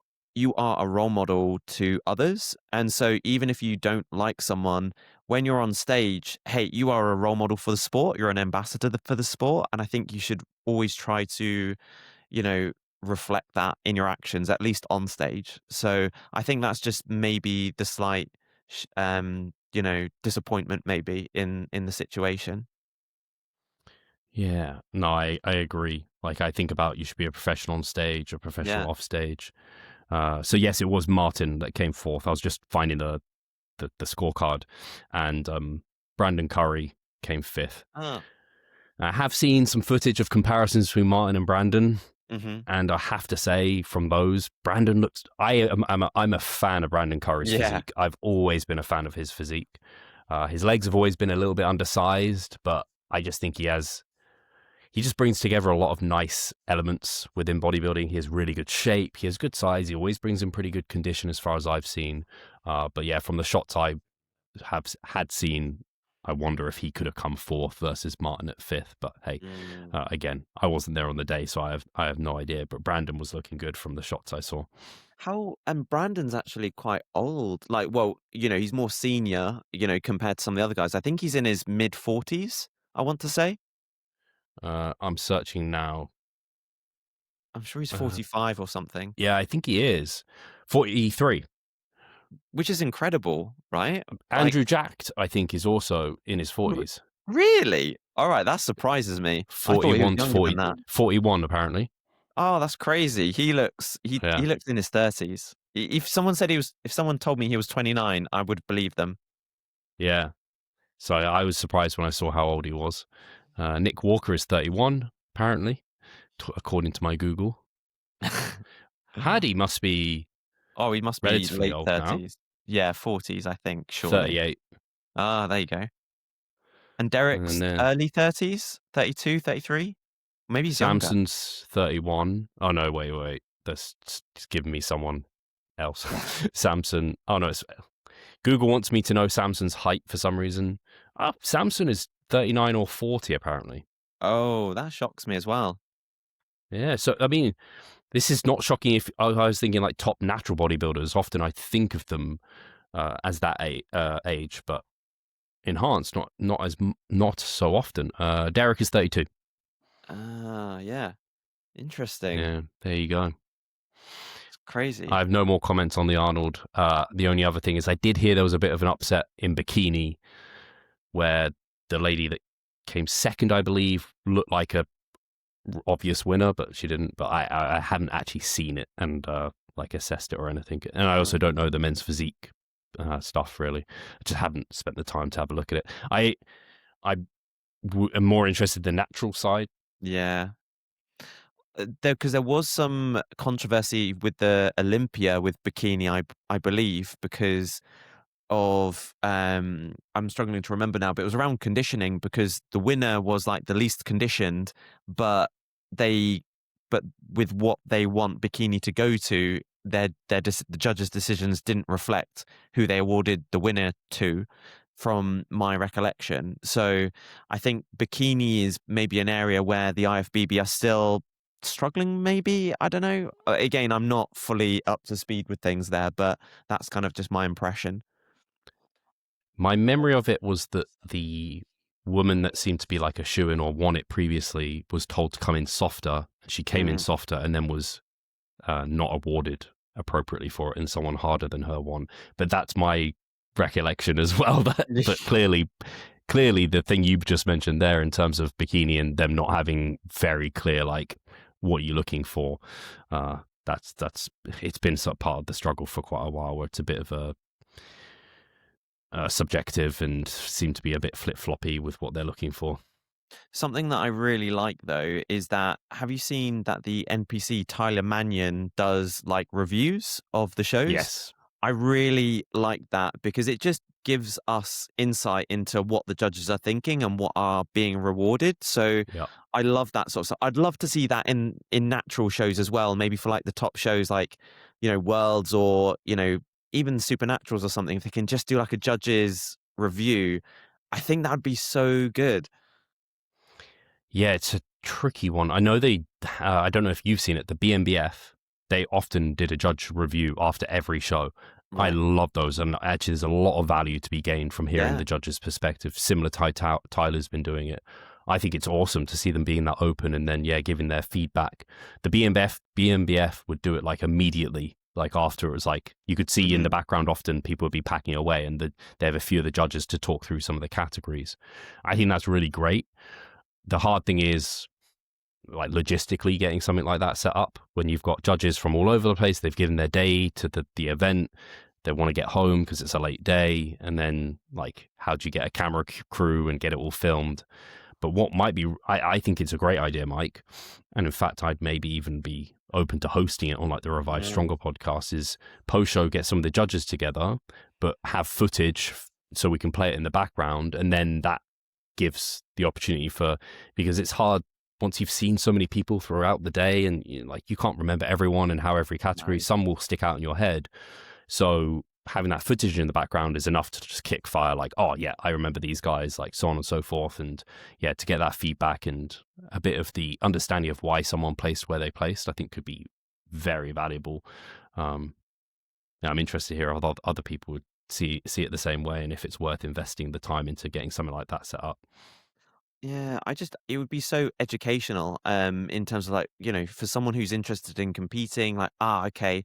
are a role model to others. And so even if you don't like someone, when you're on stage, hey, you are a role model for the sport. You're an ambassador for the sport. And I think you should always try to, reflect that in your actions, at least on stage. So I think that's just maybe the slight, disappointment maybe in the situation. Yeah, no, I agree. I think about you should be a professional on stage, a professional Yeah. off stage. So yes, it was Martin that came fourth. I was just finding the scorecard, and Brandon Curry came fifth. Oh. I have seen some footage of comparisons between Martin and Brandon, Mm-hmm. and I have to say, from those, Brandon looks. I'm a fan of Brandon Curry's physique. I've always been a fan of his physique. His legs have always been a little bit undersized, but I just think he just brings together a lot of nice elements within bodybuilding. He has really good shape. He has good size. He always brings in pretty good condition as far as I've seen. But yeah, from the shots I had seen, I wonder if he could have come fourth versus Martin at fifth. But hey, again, I wasn't there on the day, so I have no idea. But Brandon was looking good from the shots I saw. And Brandon's actually quite old. Like, well, he's more senior, compared to some of the other guys. I think he's in his mid-40s, I want to say. I'm searching now. I'm sure he's 45 or something. Yeah, I think he is. 43. Which is incredible, right? Andrew Jacked, I think, is also in his 40s. Really? All right, that surprises me. 41 to 40, 41 apparently. Oh, that's crazy. He looks in his 30s. If someone told me he was 29, I would believe them. Yeah. So I was surprised when I saw how old he was. Nick Walker is 31, apparently, according to my Google. Hadi must be. Oh, he must be late 30s. Now. Yeah, 40s, I think. Surely. 38. Ah, there you go. And Derek's early 30s, 32, 33. Maybe he's Samson's 31. Oh no, wait. That's just giving me someone else. Samson. Oh no, Google wants me to know Samson's height for some reason. Samson is 39 or 40 apparently. Oh, that shocks me as well. Yeah, so I mean, this is not shocking. If I was thinking like top natural bodybuilders, often I think of them as that age, but enhanced, not so often. Derek is 32. Yeah, interesting. Yeah, there you go. It's crazy. I have no more comments on the Arnold. The only other thing is I did hear there was a bit of an upset in bikini, where the lady that came second, I believe, looked like a obvious winner, but she didn't. But I haven't actually seen it and assessed it or anything. And I also don't know the men's physique stuff really. I just haven't spent the time to have a look at it. I am more interested in the natural side. Yeah. Because there was some controversy with the Olympia with bikini, I believe, because of I'm struggling to remember now, but it was around conditioning, because the winner was like the least conditioned, but with what they want bikini to go to, the judges' decisions didn't reflect who they awarded the winner to, from my recollection. So I think bikini is maybe an area where the IFBB are still struggling, maybe. I don't know. Again, I'm not fully up to speed with things there, but that's kind of just my impression. My memory of it was that the woman that seemed to be like a shoo-in or won it previously was told to come in softer. She came in softer and then was not awarded appropriately for it, and someone harder than her won. But that's my recollection as well. But clearly the thing you just mentioned there in terms of bikini and them not having very clear like what you're looking for, that's it's been part of the struggle for quite a while, where it's a bit of a subjective and seem to be a bit flip-floppy with what they're looking for. Something that I really like, though, is that, have you seen that the NPC Tyler Mannion does like reviews of the shows? Yes. I really like that, because it just gives us insight into what the judges are thinking and what are being rewarded. So I love that sort of stuff. I'd love to see that in natural shows as well, maybe for like the top shows like, Worlds or, even Supernaturals or something. If they can just do like a judge's review, I think that would be so good. Yeah, it's a tricky one. I know I don't know if you've seen it, the BMBF, they often did a judge review after every show. Right. I love those, and actually there's a lot of value to be gained from hearing the judge's perspective, similar to Tyler's been doing it. I think it's awesome to see them being that open and then, giving their feedback. The BMBF would do it like immediately. Like after, it was like you could see in the background often people would be packing away, and they have a few of the judges to talk through some of the categories. I think that's really great. The hard thing is like logistically getting something like that set up when you've got judges from all over the place. They've given their day to the event. They want to get home because it's a late day. And then like, how do you get a camera crew and get it all filmed? But what might be, I think it's a great idea, Mike. And in fact, I'd maybe even be open to hosting it on like the Revive Stronger podcast, is post-show, get some of the judges together, but have footage so we can play it in the background. And then that gives the opportunity because it's hard once you've seen so many people throughout the day, and you can't remember everyone and how every category, Right. some will stick out in your head. So having that footage in the background is enough to just kick fire, like, oh yeah, I remember these guys, like so on and so forth. And yeah, to get that feedback and a bit of the understanding of why someone placed where they placed, I think could be very valuable. Yeah, I'm interested to hear if other people would see it the same way, and if it's worth investing the time into getting something like that set up. Yeah, it would be so educational, in terms of like, for someone who's interested in competing, like, okay,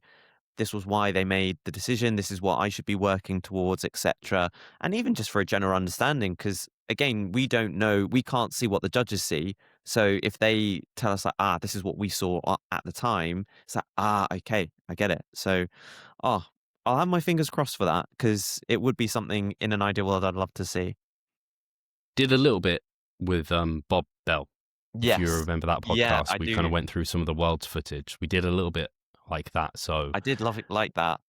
this was why they made the decision, this is what I should be working towards, etc. And even just for a general understanding, because again, we don't know, we can't see what the judges see. So if they tell us like, this is what we saw at the time, it's like, okay, I get it. So, oh, I'll have my fingers crossed for that, because it would be something in an ideal world I'd love to see. Did a little bit with Bob Bell. If you Yes. remember that Yeah, podcast, I we do. kind of went through some of the world's footage. We did a little bit like that. So I did love it like that.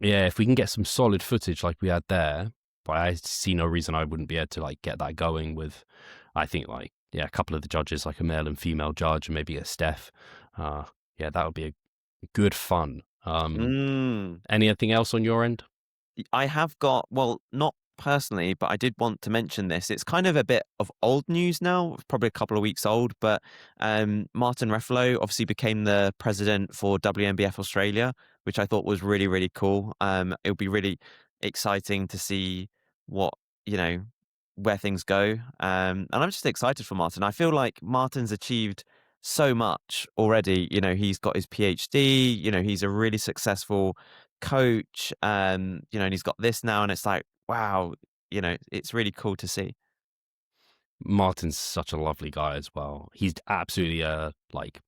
yeah, if we can get some solid footage like we had there, but I see no reason I wouldn't be able to like get that going with, I think like, yeah, a couple of the judges, like a male and female judge, and maybe a Steph. Yeah, that would be a good fun. Anything else on your end? I have got, well, not personally, but I did want to mention this. It's kind of a bit of old news now, probably a couple of weeks old, but Martin Reffalo obviously became the president for WNBF Australia, which I thought was really, really cool. It'll be really exciting to see what, where things go. And I'm just excited for Martin. I feel like Martin's achieved so much already. He's got his PhD, he's a really successful coach, and he's got this now, and it's like, wow, it's really cool to see. Martin's such a lovely guy as well. He's absolutely like,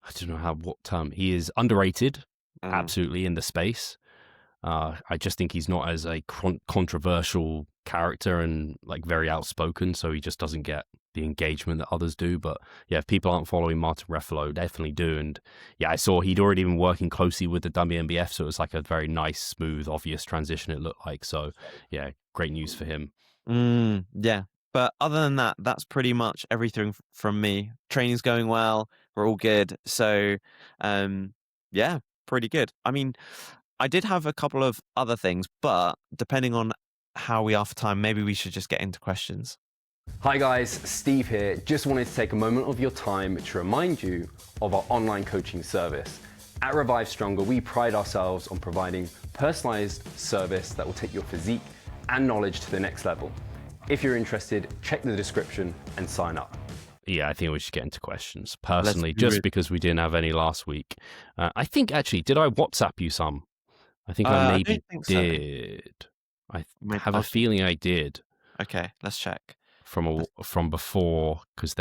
I don't know what term, he is underrated, absolutely, in the space. I just think he's not as a controversial character and like very outspoken, so he just doesn't get the engagement that others do. But yeah, if people aren't following Martin Reffalo, definitely do. And yeah, I saw he'd already been working closely with the WNBF, so it was like a very nice, smooth, obvious transition, it looked like. So yeah, great news for him. Yeah, but other than that, that's pretty much everything from me. Training's going well, we're all good, so yeah, pretty good. I mean, I did have a couple of other things, but depending on how we are for time, maybe we should just get into questions. Hi guys, Steve here. Just wanted to take a moment of your time to remind you of our online coaching service. At Revive Stronger, we pride ourselves on providing personalized service that will take your physique and knowledge to the next level. If you're interested, check the description and sign up. Yeah, I think we should get into questions. Personally, just because we didn't have any last week. I think actually, did I WhatsApp you some? I think I maybe don't think so. did. I have a feeling I did. Okay, let's check. From before, because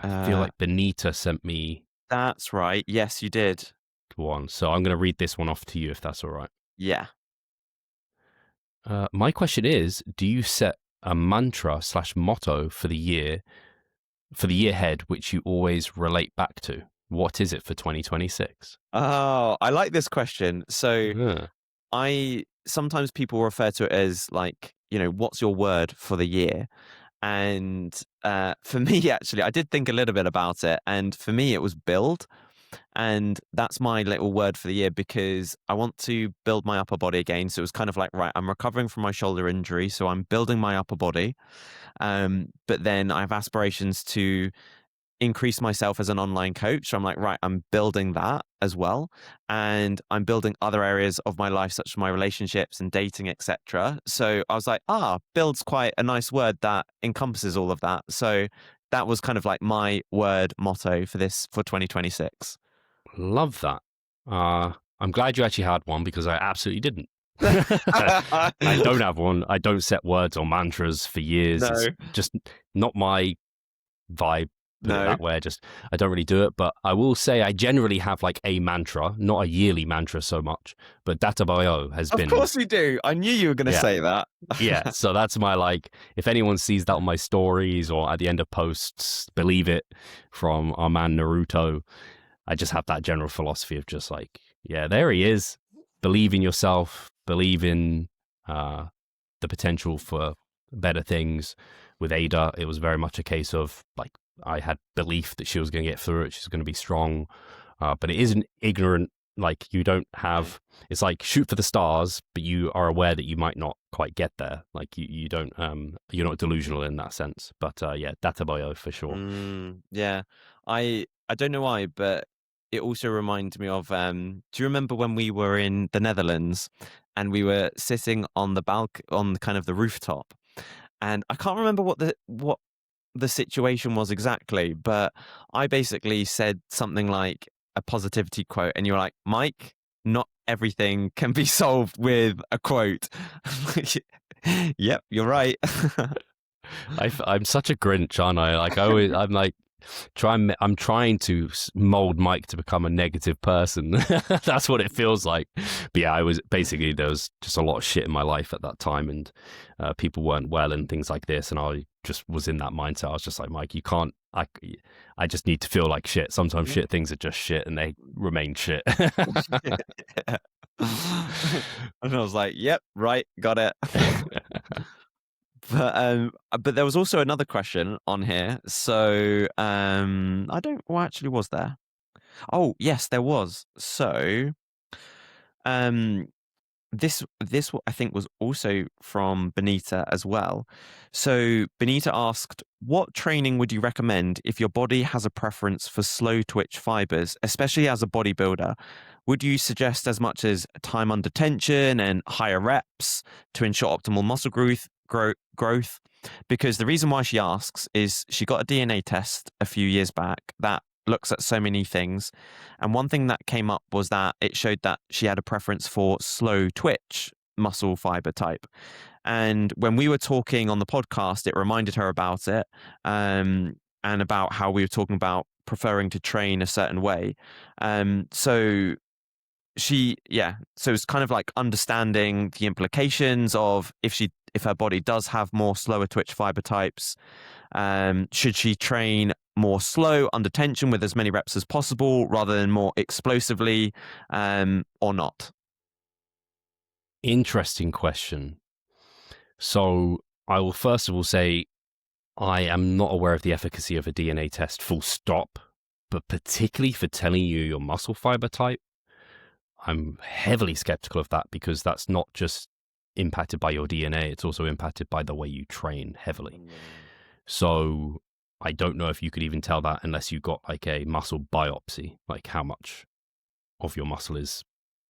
I feel like Benita sent me. That's right. Yes, you did. One. So I'm going to read this one off to you if that's all right. Yeah. My question is, do you set a mantra / motto for the year ahead, which you always relate back to? What is it for 2026? Oh, I like this question. So sometimes people refer to it as like, what's your word for the year? And for me, actually, I did think a little bit about it. And for me, it was build. And that's my little word for the year, because I want to build my upper body again. So it was kind of like, right, I'm recovering from my shoulder injury, so I'm building my upper body. But then I have aspirations to increase myself as an online coach. So I'm like, right, I'm building that as well. And I'm building other areas of my life, such as my relationships and dating, etc. So I was like, build's quite a nice word that encompasses all of that. So that was kind of like my word motto for 2026. Love that. I'm glad you actually had one, because I absolutely didn't. I don't have one. I don't set words or mantras for years. No. It's just not my vibe. put it No. that way. I don't really do it, but I will say I generally have like a mantra, not a yearly mantra so much, but Data Bio has been. Of course we do. I knew you were going to say that. Yeah, so that's my, like, if anyone sees that on my stories or at the end of posts, believe it, from our man Naruto, I just have that general philosophy of just like, yeah, there he is. Believe in yourself, believe in the potential for better things. With Ada, it was very much a case of like, I had belief that she was going to get through it. She's going to be strong. But it isn't ignorant. Like, you don't have, it's like shoot for the stars, but you are aware that you might not quite get there. Like you don't, you're not delusional in that sense. But yeah, Data Bio for sure. Yeah. I don't know why, but it also reminds me of, do you remember when we were in the Netherlands and we were sitting on the on kind of the rooftop, and I can't remember what the situation was exactly, but I basically said something like a positivity quote, and you were like, Mike, not everything can be solved with a quote. Yep, you're right. I'm such a Grinch, aren't I? Like, I'm like, I'm trying to mold Mike to become a negative person. That's what it feels like. But yeah, there was just a lot of shit in my life at that time, and people weren't well and things like this, and I just was in that mindset. I was just like, Mike, you can't, I just need to feel like shit. Sometimes shit things are just shit and they remain shit. And I was like, yep, right, got it. But there was also another question on here. So I don't. Well, actually, was there? Oh, yes, there was. So this I think was also from Benita as well. So Benita asked, what training would you recommend if your body has a preference for slow twitch fibers, especially as a bodybuilder? Would you suggest as much as time under tension and higher reps to ensure optimal muscle growth? Because the reason why she asks is she got a DNA test a few years back that looks at so many things, and one thing that came up was that it showed that she had a preference for slow twitch muscle fiber type. And when we were talking on the podcast, it reminded her about it, and about how we were talking about preferring to train a certain way. So it's kind of like understanding the implications of if her body does have more slower twitch fiber types, should she train more slow under tension with as many reps as possible rather than more explosively, or not? Interesting question. So I will first of all say I am not aware of the efficacy of a DNA test, full stop, but particularly for telling you your muscle fiber type, I'm heavily skeptical of that, because that's not just impacted by your DNA, it's also impacted by the way you train heavily. So I don't know if you could even tell that unless you got like a muscle biopsy, like how much of your muscle is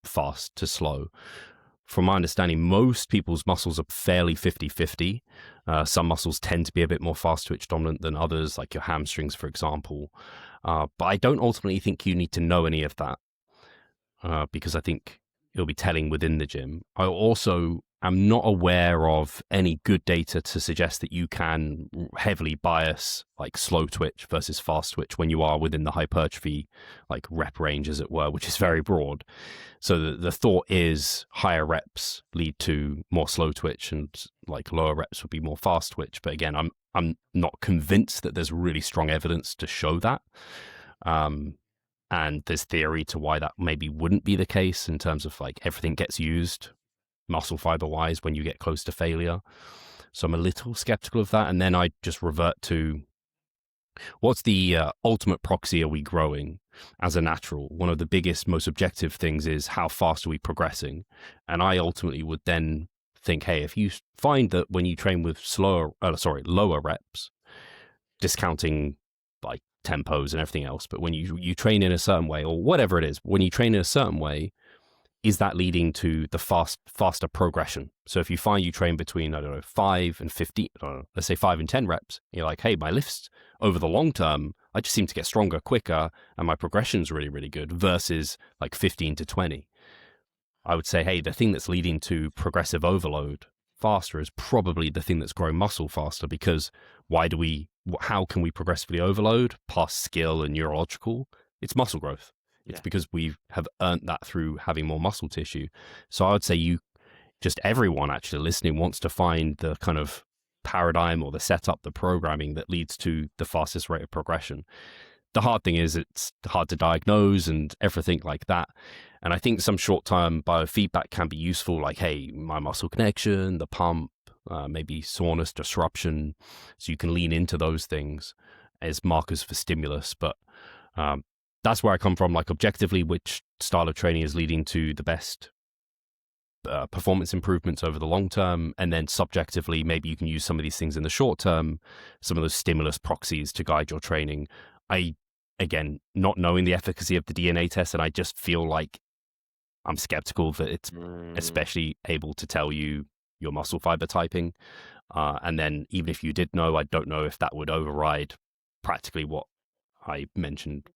fast to slow. From my understanding, most people's muscles are fairly 50-50. Some muscles tend to be a bit more fast twitch dominant than others, like your hamstrings, for example. But I don't ultimately think you need to know any of that, because I think it'll be telling within the gym. I also am not aware of any good data to suggest that you can heavily bias like slow twitch versus fast twitch when you are within the hypertrophy like rep range, as it were, which is very broad. So the thought is higher reps lead to more slow twitch, and like lower reps would be more fast twitch. But again, I'm not convinced that there's really strong evidence to show that. And there's theory to why that maybe wouldn't be the case, in terms of like everything gets used muscle fiber wise when you get close to failure. So I'm a little skeptical of that. And then I just revert to what's the ultimate proxy are we growing as a natural? One of the biggest, most objective things is how fast are we progressing? And I ultimately would then think, hey, if you find that when you train with lower reps, discounting like tempos and everything else, but when you train in a certain way, or whatever it is, when you train in a certain way, is that leading to the faster progression? So if you find you train between, 5 and 50, let's say 5 and 10 reps, you're like, hey, my lifts over the long term, I just seem to get stronger quicker, and my progression's really, really good, versus like 15 to 20. I would say, hey, the thing that's leading to progressive overload faster is probably the thing that's growing muscle faster, because why do we how can we progressively overload past skill and neurological? It's muscle growth. It's because we have earned that through having more muscle tissue. So I would say everyone actually listening wants to find the kind of paradigm or the setup, the programming that leads to the fastest rate of progression. The hard thing is it's hard to diagnose and everything like that. And I think some short-term biofeedback can be useful, like, hey, my muscle connection, the pump, maybe soreness, disruption. So you can lean into those things as markers for stimulus. But that's where I come from, like objectively, which style of training is leading to the best performance improvements over the long term. And then subjectively, maybe you can use some of these things in the short term, some of those stimulus proxies to guide your training. Again, not knowing the efficacy of the DNA test, and I just feel like I'm skeptical that it's especially able to tell you your muscle fiber typing. And then even if you did know, I don't know if that would override practically what I mentioned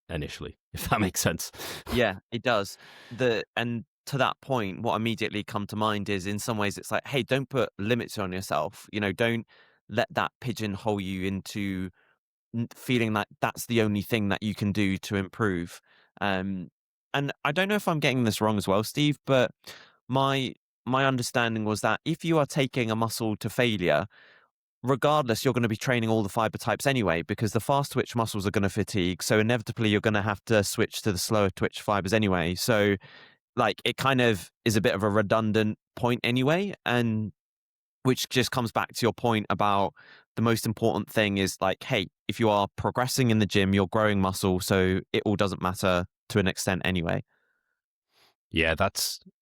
initially, if that makes sense. Yeah, it does. And to that point, what immediately come to mind is, in some ways, it's like, hey, don't put limits on yourself. Don't let that pigeonhole you into feeling like that's the only thing that you can do to improve. And I don't know if I'm getting this wrong as well, Steve, but my understanding was that if you are taking a muscle to failure, regardless, you're going to be training all the fiber types anyway, because the fast twitch muscles are going to fatigue. So inevitably, you're going to have to switch to the slower twitch fibers anyway. So like it kind of is a bit of a redundant point anyway. And which just comes back to your point about the most important thing is like, hey, if you are progressing in the gym, you're growing muscle. So it all doesn't matter to an extent anyway. Yeah,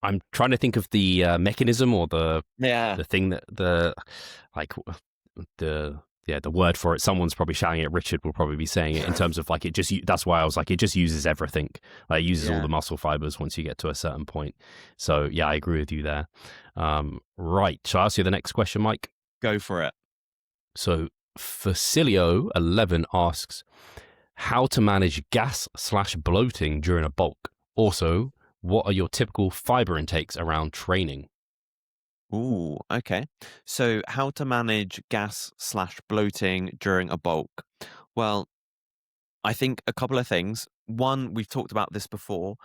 I'm trying to think of the mechanism or the thing that the word for it. Someone's probably shouting it. Richard will probably be saying it in terms of like that's why I was like, it just uses everything. Like it uses all the muscle fibers once you get to a certain point. So yeah, I agree with you there. Right. Shall I ask you the next question, Mike? Go for it. So Facilio11 asks, how to manage gas/bloating during a bulk? Also, what are your typical fiber intakes around training? Ooh, okay. So how to manage gas/bloating during a bulk? Well, I think a couple of things. One, we've talked about this before.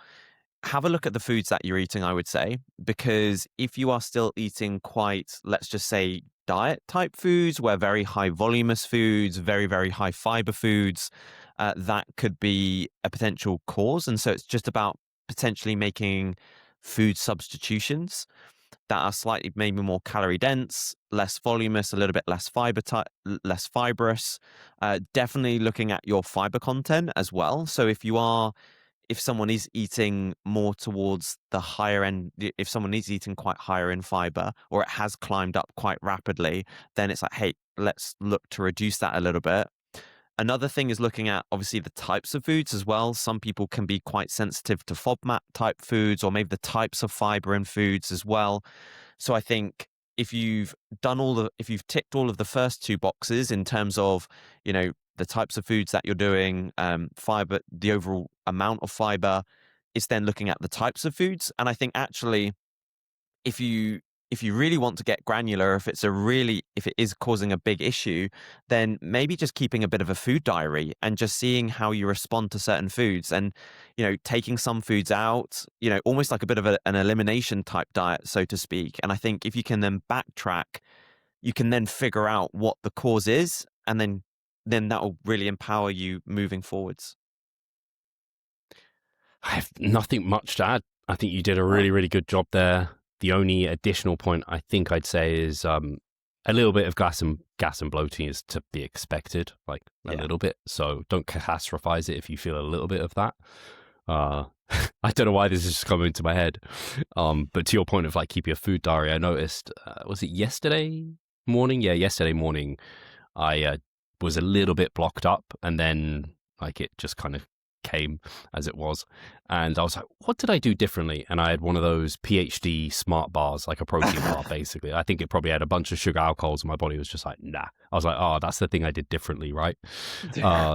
Have a look at the foods that you're eating, I would say, because if you are still eating quite, let's just say, diet type foods, where very high voluminous foods, very, very high fiber foods, that could be a potential cause. And so it's just about potentially making food substitutions that are slightly maybe more calorie dense, less voluminous, a little bit less less fibrous. Definitely looking at your fiber content as well. So if someone is eating more towards the higher end, if someone is eating quite higher in fiber, or it has climbed up quite rapidly, then it's like, hey, let's look to reduce that a little bit. Another thing is looking at obviously the types of foods as well. Some people can be quite sensitive to FODMAP type foods, or maybe the types of fiber in foods as well. So I think if you've ticked all of the first two boxes in terms of, the types of foods that you're doing, fiber, the overall amount of fiber, it's then looking at the types of foods. And I think actually, if you really want to get granular, if it is causing a big issue, then maybe just keeping a bit of a food diary and just seeing how you respond to certain foods, and taking some foods out, almost like a bit of an elimination type diet, so to speak. And I think if you can then backtrack, you can then figure out what the cause is, and then that will really empower you moving forwards. I have nothing much to add. I think you did a really, really good job there. The only additional point I think I'd say is a little bit of gas and bloating is to be expected, like a little bit. So don't catastrophize it if you feel a little bit of that. I don't know why this is just coming into my head. But to your point of like keeping a food diary, I noticed, was it yesterday morning? Yeah, yesterday morning, I was a little bit blocked up, and then like it just kind of came as it was, and I was like, what did I do differently? And I had one of those PhD smart bars, like a protein bar basically. I think it probably had a bunch of sugar alcohols, and my body was just like, nah. I was like, oh, that's the thing I did differently, right?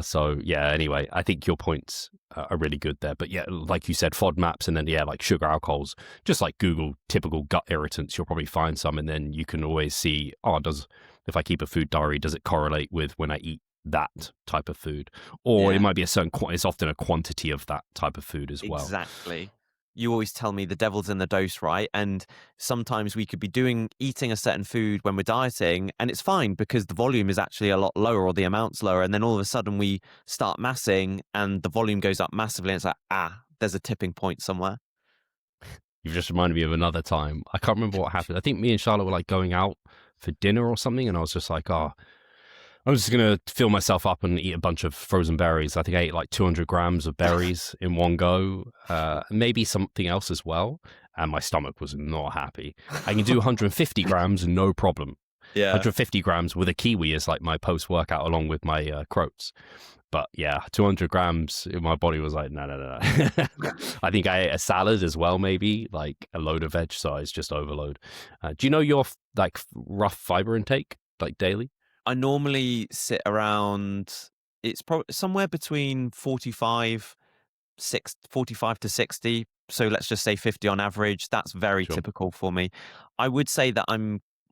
So yeah, anyway, I think your points are really good there. But yeah, like you said, FODMAPs, and then like sugar alcohols, just like Google typical gut irritants, you'll probably find some, and then you can always see, does if I keep a food diary, does it correlate with when I eat that type of food? Or it might be a certain, it's often a quantity of that type of food as well. Exactly. You always tell me the devil's in the dose, right? And sometimes we could be eating a certain food when we're dieting, and it's fine because the volume is actually a lot lower or the amount's lower. And then all of a sudden we start massing and the volume goes up massively. And it's like, there's a tipping point somewhere. You've just reminded me of another time. I can't remember what happened. I think me and Charlotte were like going out for dinner or something, and I was just like, I'm just going to fill myself up and eat a bunch of frozen berries. I think I ate like 200 grams of berries in one go, maybe something else as well. And my stomach was not happy. I can do 150 grams, no problem. Yeah. 150 grams with a kiwi is like my post-workout along with my croats. But yeah, 200 grams in my body was like, no. I think I ate a salad as well, maybe like a load of veg, so it's just overload. Do you know your like rough fiber intake, like daily? I normally sit around, it's probably somewhere between 45 to 60. So let's just say 50 on average. That's very typical for me. I would say that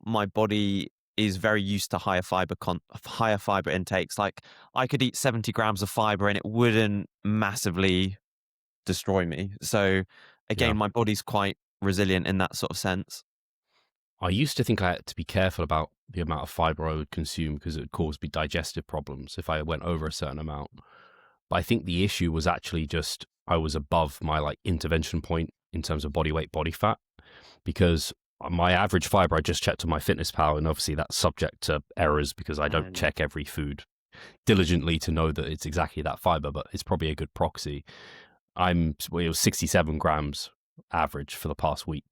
my body is very used to higher fiber intakes. Like I could eat 70 grams of fiber and it wouldn't massively destroy me. So again, my body's quite resilient in that sort of sense. I used to think I had to be careful about the amount of fiber I would consume because it would cause me digestive problems if I went over a certain amount. But I think the issue was actually just I was above my like intervention point in terms of body weight, body fat, because my average fiber, I just checked on MyFitnessPal, and obviously that's subject to errors because I don't check every food diligently to know that it's exactly that fiber, but it's probably a good proxy. It was 67 grams average for the past week.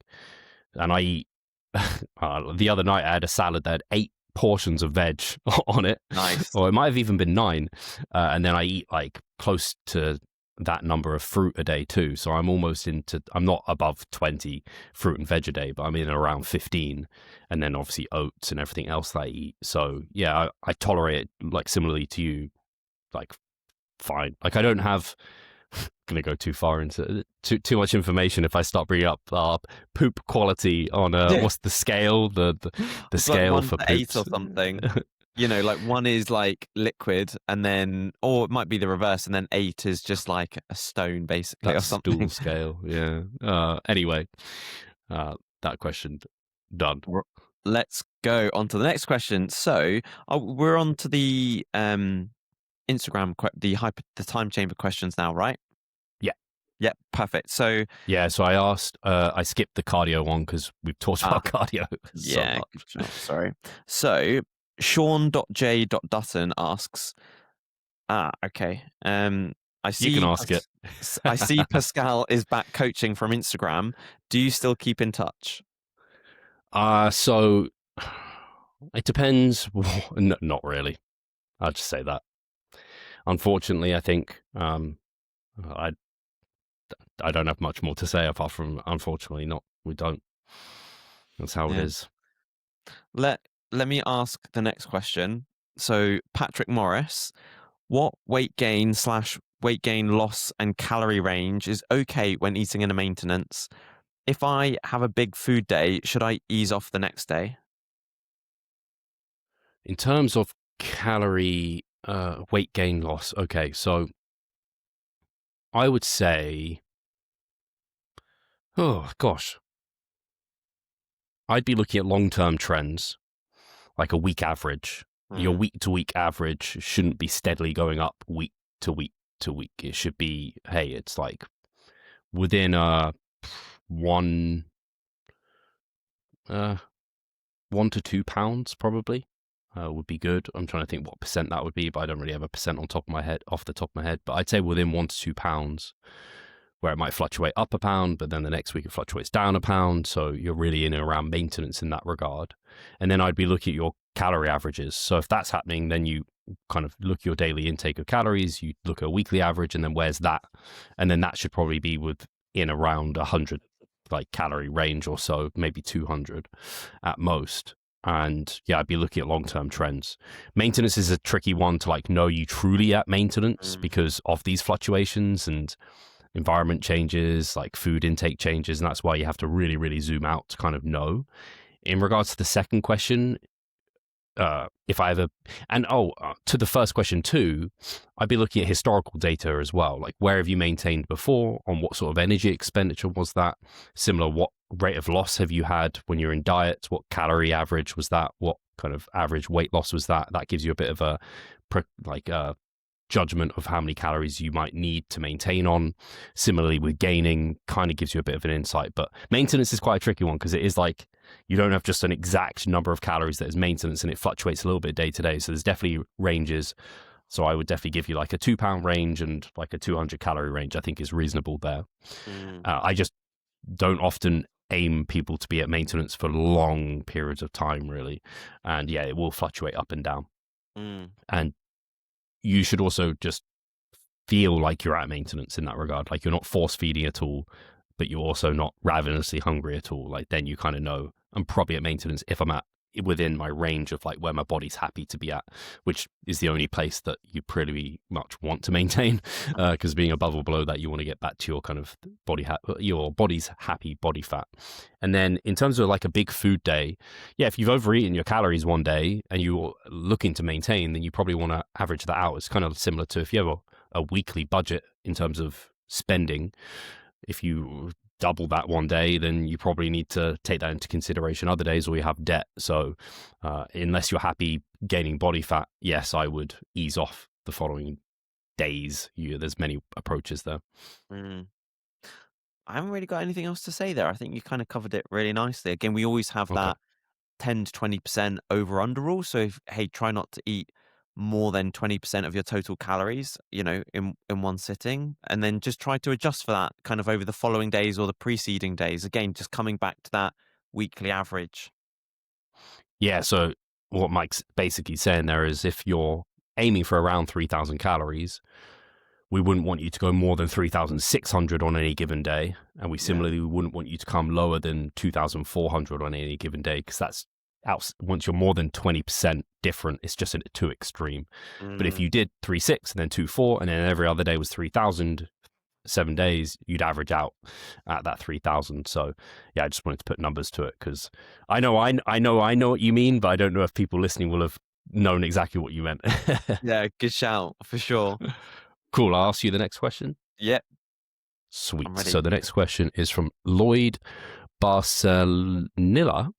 And I eat, the other night I had a salad that had 8 portions of veg on it. Nice. Or it might have even been 9. And then I eat like close to that number of fruit a day too. So I'm not above 20 fruit and veg a day, but I'm in around 15. And then obviously oats and everything else that I eat. So yeah, I tolerate it like similarly to you, like fine. Like I don't have, going to go too far into too much information if I start bringing up poop quality on what's the scale, the scale like for 8 or something. You know, like 1 is like liquid, and then, or it might be the reverse, and then 8 is just like a stone, basically, that or something. stool scale, yeah. Anyway, that question done. Let's go on to the next question. So we're on to the Instagram, the time chamber questions now, right? Yeah, perfect. So I asked, I skipped the cardio one because we've talked about cardio so much. Sorry. So Sean.J.Dutton asks, okay. I see you can ask it. I see Pascal is back coaching from Instagram. Do you still keep in touch? So it depends. Not really. I'll just say that. Unfortunately, I think I don't have much more to say apart from unfortunately we don't. That's how it is. Let me ask the next question. So Patrick Morris, what weight gain loss and calorie range is okay when eating in a maintenance? If I have a big food day, should I ease off the next day? In terms of calorie weight gain loss, okay, so I would say, oh gosh, I'd be looking at long-term trends, like a week average. Your week-to-week average shouldn't be steadily going up week to week to week. It should be, hey, it's like within 1 to 2 pounds probably would be good. I'm trying to think what percent that would be, but I don't really have a percent off the top of my head. But I'd say within 1 to 2 pounds, where it might fluctuate up a pound, but then the next week it fluctuates down a pound. So you're really in and around maintenance in that regard. And then I'd be looking at your calorie averages. So if that's happening, then you kind of look at your daily intake of calories, you look at a weekly average, and then where's that? And then that should probably be within around 100 like calorie range or so, maybe 200 at most. And yeah, I'd be looking at long-term trends. Maintenance is a tricky one to like know you truly at maintenance because of these fluctuations and environment changes, like food intake changes. And that's why you have to really, really zoom out to kind of know. In regards to the second question, if I ever, and to the first question too, I'd be looking at historical data as well. Like, where have you maintained before? On what sort of energy expenditure was that? Similar, what rate of loss have you had when you're in diet? What calorie average was that? What kind of average weight loss was that? That gives you a bit of a judgment of how many calories you might need to maintain on. Similarly with gaining, kind of gives you a bit of an insight, but maintenance is quite a tricky one because it is like you don't have just an exact number of calories that is maintenance, and it fluctuates a little bit day to day. So there's definitely ranges. So I would definitely give you like a 2 pound range and like a 200 calorie range. I think is reasonable there. I just don't often aim people to be at maintenance for long periods of time, really. And yeah, it will fluctuate up and down. And you should also just feel like you're at maintenance in that regard. Like, you're not force feeding at all, but you're also not ravenously hungry at all. Like, then you kind of know I'm probably at maintenance if I'm at within my range of like where my body's happy to be at, which is the only place that you pretty much want to maintain, because being above or below that, you want to get back to your kind of your body's happy body fat. And then in terms of like a big food day, yeah, if you've overeaten your calories one day and you're looking to maintain, then you probably want to average that out. It's kind of similar to if you have a weekly budget in terms of spending. If you double that one day, then you probably need to take that into consideration other days, or you have debt. So unless you're happy gaining body fat, yes, I would ease off the following days. There's many approaches there. I haven't really got anything else to say there. I think you kind of covered it really nicely. Again, we always have that 10 to 20% over under rule. So try not to eat more than 20% of your total calories, in one sitting, and then just try to adjust for that kind of over the following days or the preceding days. Again, just coming back to that weekly average. Yeah. So what Mike's basically saying there is, if you're aiming for around 3,000 calories, we wouldn't want you to go more than 3,600 on any given day. And we similarly wouldn't want you to come lower than 2,400 on any given day, because that's once you're more than 20% different, it's just too extreme. But if you did 3,600 and then 2,400 and then every other day was 3,000, 7 days, you'd average out at that 3,000. So yeah, I just wanted to put numbers to it, because I know what you mean, but I don't know if people listening will have known exactly what you meant. Yeah, good shout for sure. Cool. I'll ask you the next question. Yeah. Sweet. So the next question is from Lloyd Barcelonilla.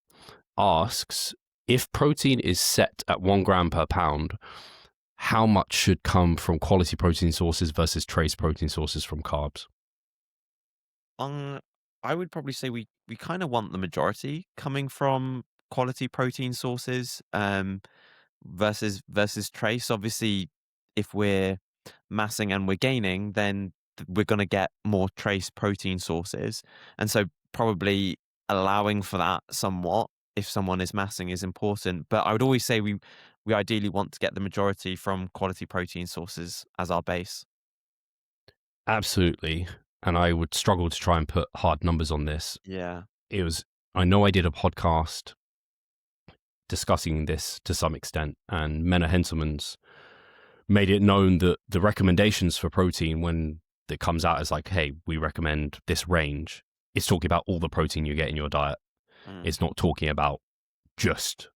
Asks, if protein is set at 1 gram per pound, how much should come from quality protein sources versus trace protein sources from carbs? I would probably say we kind of want the majority coming from quality protein sources versus trace. Obviously, if we're massing and we're gaining, then we're going to get more trace protein sources, and so probably allowing for that somewhat if someone is massing is important. But I would always say we ideally want to get the majority from quality protein sources as our base. Absolutely. And I would struggle to try and put hard numbers on this. Yeah. I know I did a podcast discussing this to some extent, and Menno Henselmans made it known that the recommendations for protein, when it comes out as like, hey, we recommend this range, it's talking about all the protein you get in your diet. It's not talking about just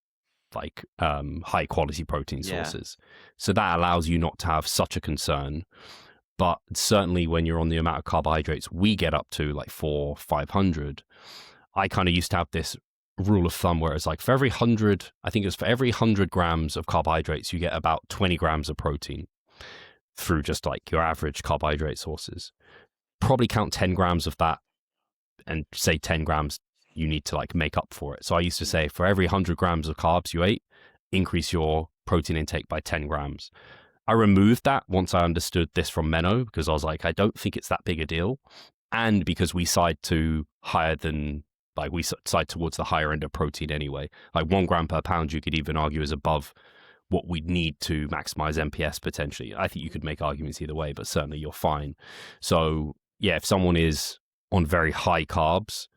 like high quality protein sources. So that allows you not to have such a concern. But certainly when you're on the amount of carbohydrates we get up to, like 400-500, I kind of used to have this rule of thumb where it's like for every 100 grams of carbohydrates, you get about 20 grams of protein through just like your average carbohydrate sources. Probably count 10 grams of that and say 10 grams you need to like make up for it. So I used to say for every 100 grams of carbs you ate, increase your protein intake by 10 grams. I removed that once I understood this from Menno, because I was like, I don't think it's that big a deal. And because we side towards the higher end of protein anyway. Like 1 gram per pound, you could even argue is above what we'd need to maximize MPS potentially. I think you could make arguments either way, but certainly you're fine. So yeah, if someone is on very high carbs,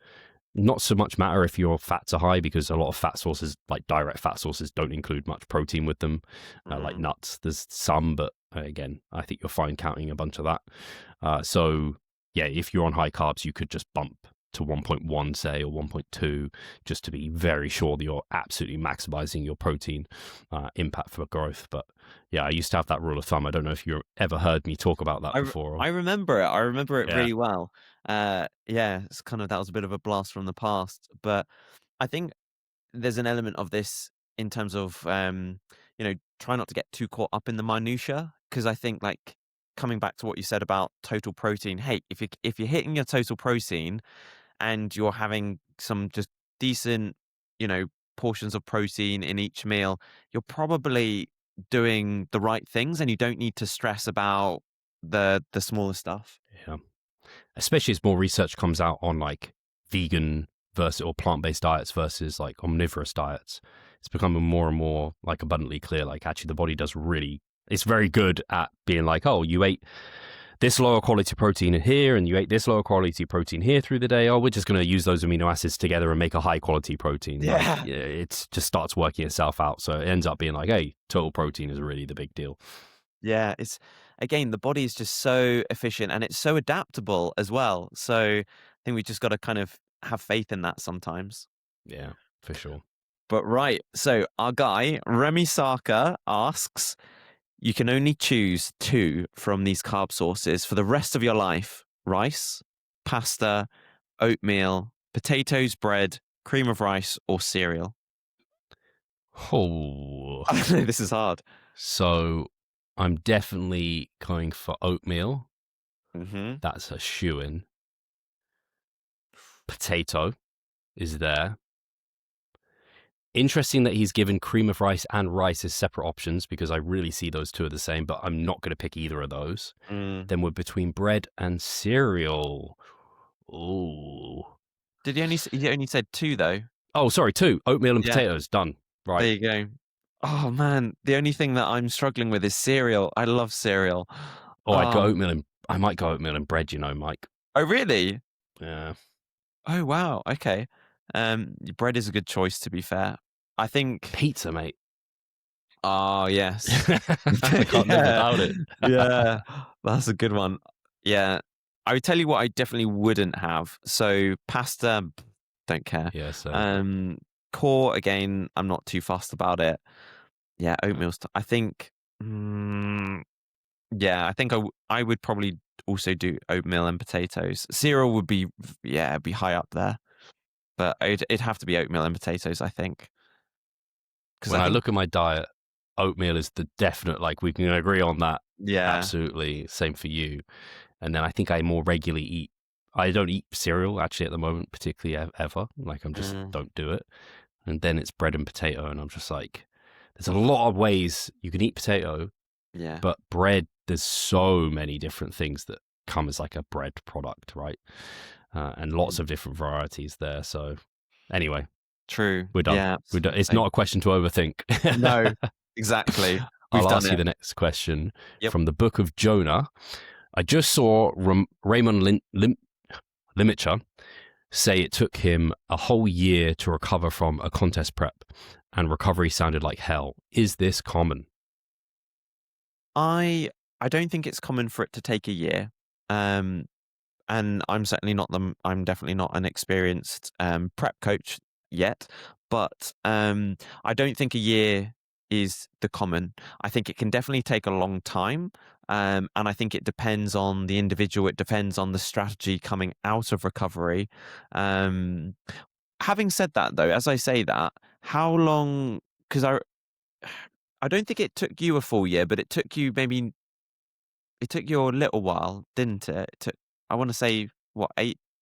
not so much matter if your fats are high, because a lot of fat sources, like direct fat sources, don't include much protein with them, like nuts. There's some, but again, I think you're fine counting a bunch of that. So yeah, if you're on high carbs, you could just bump to 1.1, say, or 1.2, just to be very sure that you're absolutely maximizing your protein impact for growth. But yeah, I used to have that rule of thumb. I don't know if you ever heard me talk about that before. I remember it. I remember it Yeah. really well. Yeah, it's kind of, that was a bit of a blast from the past. But I think there's an element of this in terms of, try not to get too caught up in the minutia. Because I think, like, coming back to what you said about total protein, hey, if you're hitting your total protein and you're having some just decent, portions of protein in each meal, you're probably doing the right things, and you don't need to stress about the smaller stuff. Yeah. Especially as more research comes out on like vegan versus or plant-based diets versus like omnivorous diets, it's becoming more and more like abundantly clear, like actually the body it's very good at being like, oh, you ate this lower quality protein here and you ate this lower quality protein here through the day. Oh, we're just going to use those amino acids together and make a high quality protein. Yeah. Like, it just starts working itself out. So it ends up being like, hey, total protein is really the big deal. Yeah, it's, again, the body is just so efficient and it's so adaptable as well. So I think we just got to kind of have faith in that sometimes. Yeah, for sure. But right, so our guy, Remy Saka, asks, you can only choose 2 from these carb sources for the rest of your life: rice, pasta, oatmeal, potatoes, bread, cream of rice, or cereal. Oh, I know this is hard. so I'm definitely going for oatmeal. Mm-hmm. That's a shoo-in. Potato is there. Interesting that he's given cream of rice and rice as separate options, because I really see those two are the same, but I'm not going to pick either of those. Then we're between bread and cereal. Ooh. He only said 2 though? Oh, sorry, 2. Oatmeal and Yeah. potatoes. Done. Right. There you go. Oh man, the only thing that I'm struggling with is cereal. I love cereal. I might go oatmeal and bread, Mike. Oh really? Yeah. Oh wow. Okay. Bread is a good choice, to be fair. I think Pizza, mate. Oh yes. I can't live without it. Yeah, that's a good one. Yeah, I would tell you what I definitely wouldn't have. So pasta, don't care. Yeah, so Core, again, I'm not too fussed about it. Yeah, oatmeal stuff. I think, yeah, I think I would probably also do oatmeal and potatoes. Cereal would be high up there, but it'd have to be oatmeal and potatoes, I think. When I look at my diet, oatmeal is the definite, like, we can agree on that. Yeah, absolutely. Same for you. And then I think I more regularly I don't eat cereal actually at the moment, particularly ever. Like, I'm just don't do it. And then it's bread and potato, and I'm just like, there's a lot of ways you can eat potato. Yeah. But bread, there's so many different things that come as like a bread product, right? And lots of different varieties there. So anyway. True. We're done. Yeah, We're done. It's not a question to overthink. No, exactly. I'll ask you the next question from the Book of Jonah. I just saw Raymond Limicher say it took him a whole year to recover from a contest prep, and recovery sounded like hell. Is this common? I don't think it's common for it to take a year. And I'm definitely not an experienced prep coach yet, but I don't think a year is the common. I think it can definitely take a long time. And I think it depends on the individual. It depends on the strategy coming out of recovery. Having said that, though, as I say that, how long? Because I don't think it took you a full year, but it took you a little while, didn't it? It took, I want to say, what,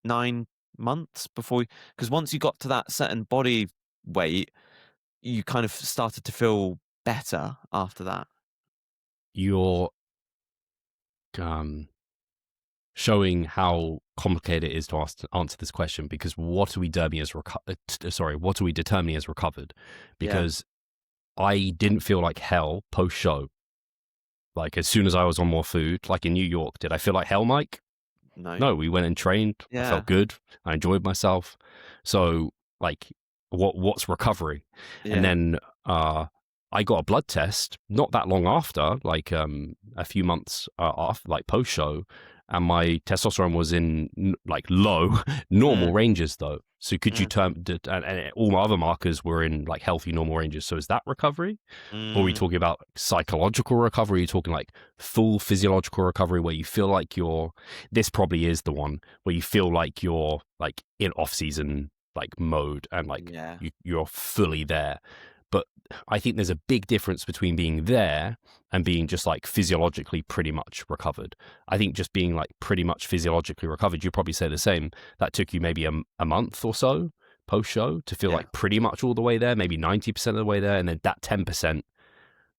8-9 months before, because once you got to that certain body weight, you kind of started to feel better after that. You're showing how complicated it is to answer this question, because what are we determining as recovered? Because I didn't feel like hell post show. Like, as soon as I was on more food, like in New York, did I feel like hell, Mike? No, we went and trained. I felt good. I enjoyed myself. So, like, what's recovery? Yeah. And then I got a blood test not that long after, like a few months after, like post show, and my testosterone was in like low normal ranges though. So could you term, and all my other markers were in like healthy normal ranges. So is that recovery? Or are we talking about psychological recovery? Are you talking like full physiological recovery where you feel like this probably is the one where you feel like you're like in off season like mode and like you're fully there. But I think there's a big difference between being there and being just like physiologically pretty much recovered. I think just being like pretty much physiologically recovered, you'd probably say the same. That took you maybe a month or so post show to feel like pretty much all the way there, maybe 90% of the way there. And then that 10%,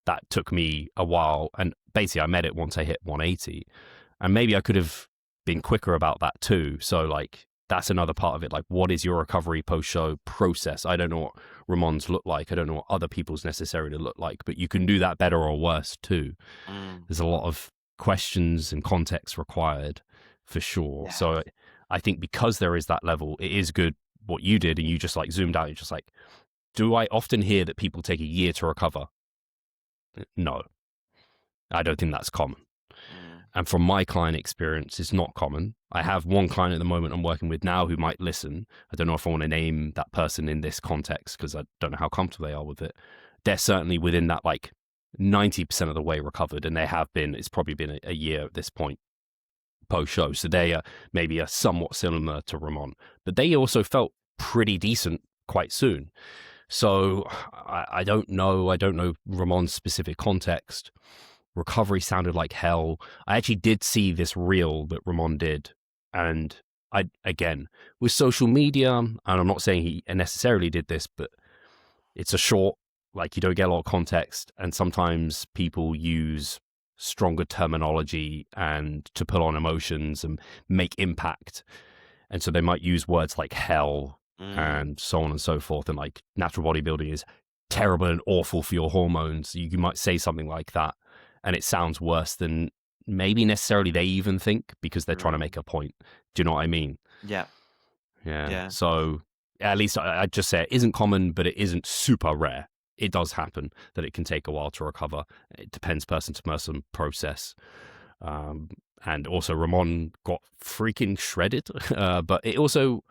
that took me a while. And basically I met it once I hit 180. And maybe I could have been quicker about that too. So like, that's another part of it. Like, what is your recovery post-show process? I don't know what Ramon's look like. I don't know what other people's necessarily look like, but you can do that better or worse too. There's a lot of questions and context required for sure. So I think because there is that level, it is good what you did, and you just like zoomed out. You're just like, do I often hear that people take a year to recover? No, I don't think that's common. And from my client experience, it's not common. I have one client at the moment I'm working with now who might listen. I don't know if I want to name that person in this context because I don't know how comfortable they are with it. They're certainly within that like 90% of the way recovered, and they have been. It's probably been a year at this point post-show. So they are maybe somewhat similar to Ramon, but they also felt pretty decent quite soon. So I don't know. I don't know Ramon's specific context. Recovery sounded like hell. I actually did see this reel that Ramon did. And again, with social media, and I'm not saying he necessarily did this, but it's a short, like you don't get a lot of context. And sometimes people use stronger terminology and to pull on emotions and make impact. And so they might use words like hell and so on and so forth. And like natural bodybuilding is terrible and awful for your hormones. You might say something like that, and it sounds worse than maybe necessarily they even think because they're trying to make a point. Do you know what I mean? Yeah. So at least I'd just say it isn't common, but it isn't super rare. It does happen that it can take a while to recover. It depends person to person process. And also Ramon got freaking shredded. But it also,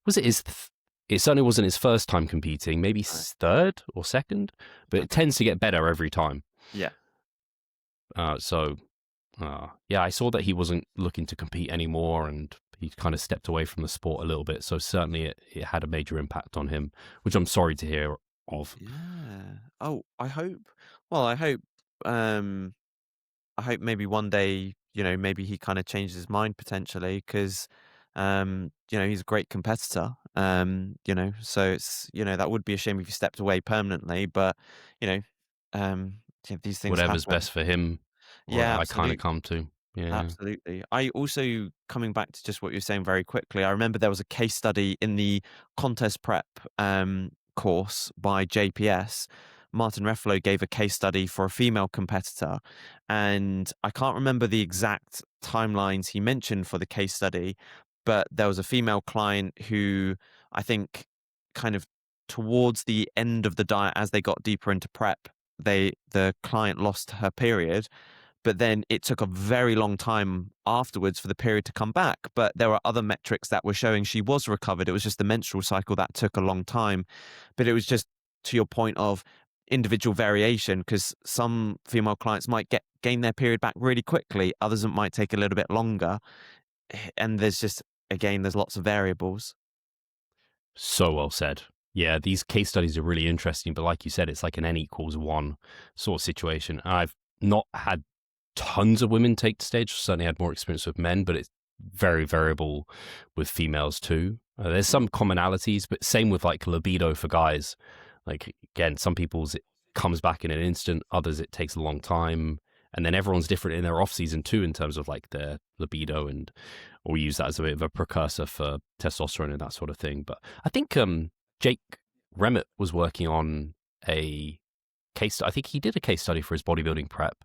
it certainly wasn't his first time competing, maybe third or second, but it tends to get better every time. Yeah. I saw that he wasn't looking to compete anymore, and he kind of stepped away from the sport a little bit. So certainly it had a major impact on him, which I'm sorry to hear of. Yeah. Oh, I hope maybe one day, maybe he kind of changes his mind potentially because, he's a great competitor. So it's, that would be a shame if he stepped away permanently, but, these things Whatever's happen. best for him. Yeah, I kind of come to. Yeah. Absolutely. I also, coming back to just what you're saying very quickly, I remember there was a case study in the contest prep course by JPS. Martin Reffalo gave a case study for a female competitor, and I can't remember the exact timelines he mentioned for the case study, but there was a female client who I think kind of towards the end of the diet, as they got deeper into prep, the client lost her period, but then it took a very long time afterwards for the period to come back. But there were other metrics that were showing she was recovered. It was just the menstrual cycle that took a long time. But it was just to your point of individual variation, because some female clients might gain their period back really quickly. Others it might take a little bit longer. And there's lots of variables. So well said. Yeah, these case studies are really interesting, but like you said, it's like an N=1 sort of situation. I've not had tons of women take the stage. Certainly had more experience with men, but it's very variable with females too. There's some commonalities, but same with like libido for guys. Like again, some people's it comes back in an instant, others it takes a long time. And then everyone's different in their off season too, in terms of like their libido, and we use that as a bit of a precursor for testosterone and that sort of thing. But I think Jake Remmett was working on a case. I think he did a case study for his bodybuilding prep.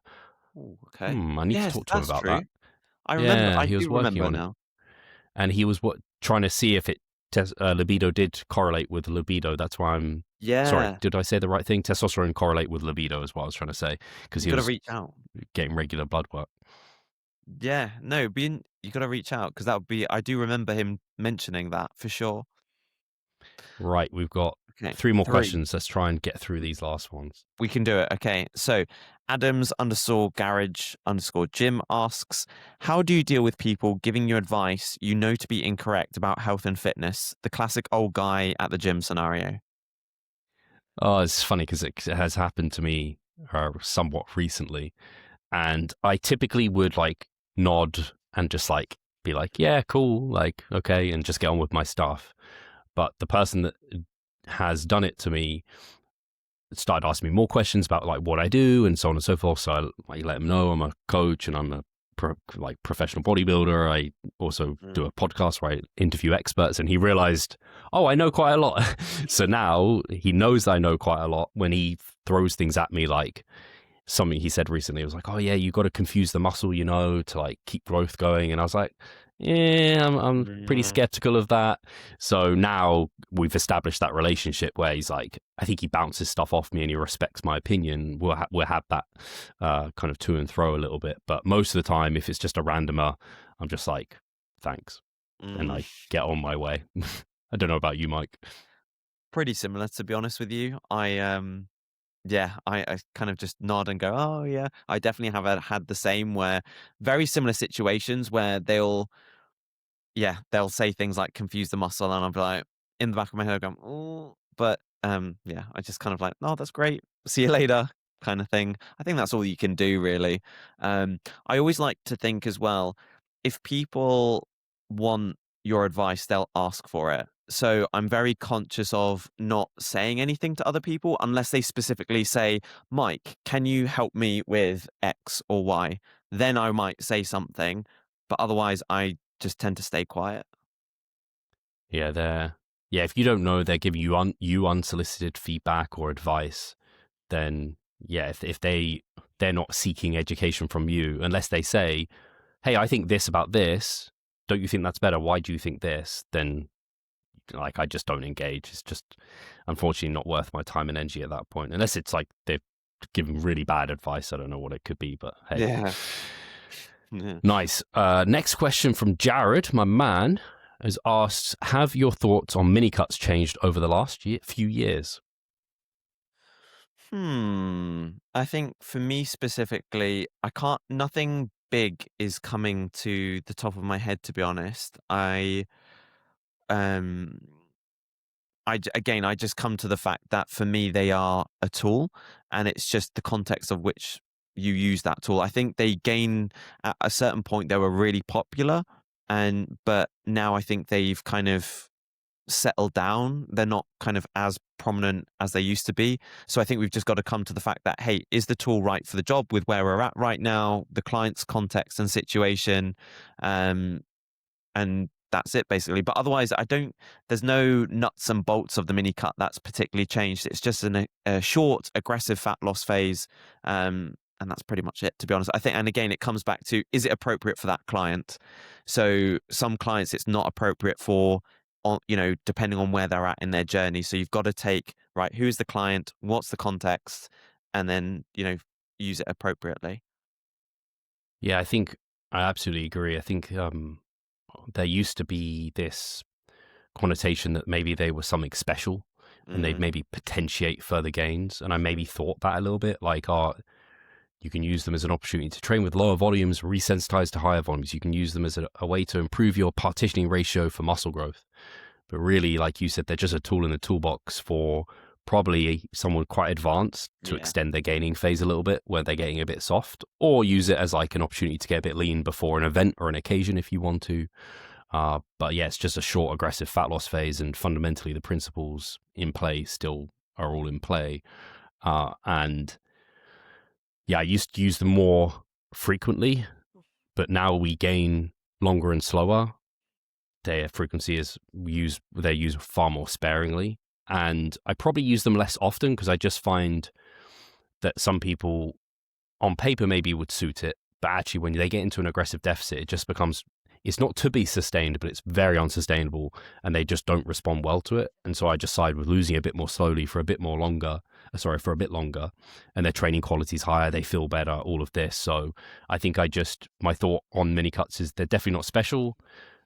Ooh, okay. I need to talk to him about that. I remember. Yeah, he was do working remember on now. it, and he was trying to see if libido did correlate with libido. That's why I'm. Yeah. Sorry, did I say the right thing? Testosterone correlate with libido is what I was trying to say, because he was reach out, getting regular blood work. Yeah, no, you got to reach out because that would be. I do remember him mentioning that for sure. Right, we've got Okay, 3 more 3. questions. Let's try and get through these last ones. We can do it. Okay, so Adams_garage_Jim asks, how do you deal with people giving you advice you know to be incorrect about health and fitness? The classic old guy at the gym scenario. Oh, it's funny because it has happened to me somewhat recently. And I typically would like nod and just like be like, yeah, cool, like, okay, and just get on with my stuff. But the person that has done it to me started asking me more questions about like what I do and so on and so forth. So I like let them know I'm a coach and I'm a professional bodybuilder. I also do a podcast where I interview experts, and he realized, oh, I know quite a lot. So now he knows that I know quite a lot. When he throws things at me, like something he said recently, it was like, oh yeah, you got to confuse the muscle, to like keep growth going. And I was like, yeah, I'm pretty skeptical of that. So now we've established that relationship where he's like, I think he bounces stuff off me and he respects my opinion. We'll have that kind of to and fro a little bit. But most of the time, if it's just a randomer, I'm just like, thanks. And I get on my way. I don't know about you, Mike. Pretty similar, to be honest with you. I kind of just nod and go, oh yeah. I definitely have had the same, where very similar situations where they'll say things like confuse the muscle, and I'll be like, in the back of my head, going, oh, but yeah, I just kind of like, oh, that's great. See you later, kind of thing. I think that's all you can do, really. I always like to think as well, if people want your advice, they'll ask for it. So I'm very conscious of not saying anything to other people unless they specifically say, Mike, can you help me with X or Y? Then I might say something, but otherwise I just tend to stay quiet. Yeah, if you don't know they're giving you unsolicited feedback or advice, then yeah, if they're not seeking education from you, unless they say, hey, I think this about this, don't you think that's better? Why do you think this? Then like I just don't engage. It's just unfortunately not worth my time and energy at that point, unless it's like they've given really bad advice. I don't know what it could be, but hey. Yeah. Nice. Next question from Jared, my man, has asked, have your thoughts on mini cuts changed over the last few years? I think for me specifically, nothing big is coming to the top of my head, to be honest. Um, again, I just come to the fact that for me, they are a tool, and it's just the context of which you use that tool. I think at a certain point, they were really popular, but now I think they've kind of settled down. They're not kind of as prominent as they used to be. So I think we've just got to come to the fact that, hey, is the tool right for the job with where we're at right now, the client's context and situation? And that's it basically. But otherwise, there's no nuts and bolts of the mini cut that's particularly changed. It's just a short, aggressive fat loss phase. And that's pretty much it, to be honest. I think, and again, it comes back to, is it appropriate for that client? So some clients it's not appropriate for, depending on where they're at in their journey. So you've got to take, right, who's the client, what's the context, and then, use it appropriately. Yeah, I think I absolutely agree. I think there used to be this connotation that maybe they were something special and they'd maybe potentiate further gains. And I maybe thought that a little bit, like, you can use them as an opportunity to train with lower volumes, resensitize to higher volumes. You can use them as a way to improve your partitioning ratio for muscle growth. But really, like you said, they're just a tool in the toolbox for probably someone quite advanced to extend their gaining phase a little bit where they're getting a bit soft, or use it as like an opportunity to get a bit lean before an event or an occasion if you want to. But yeah, it's just a short, aggressive fat loss phase, and fundamentally the principles in play still are all in play. And yeah, I used to use them more frequently, but now we gain longer and slower. Their frequency they're used far more sparingly. And I probably use them less often because I just find that some people on paper maybe would suit it, but actually when they get into an aggressive deficit, it just becomes it's not to be sustained, but it's very unsustainable, and they just don't respond well to it. And so I just side with losing a bit more slowly for a bit longer, and their training quality is higher, they feel better, all of this. So I think my thought on mini cuts is they're definitely not special.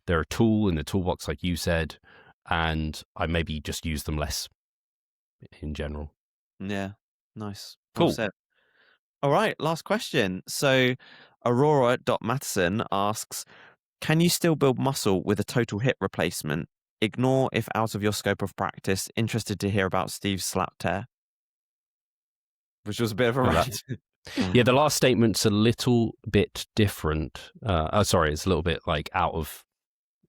They're a tool in the toolbox, like you said, and I maybe just use them less in general. Yeah, nice. Cool. Well said. All right, last question. So Aurora.Matheson asks, can you still build muscle with a total hip replacement? Ignore if out of your scope of practice. Interested to hear about Steve's slap tear. Which was a bit of a rant. Yeah, the last statement's a little bit different. It's a little bit like out of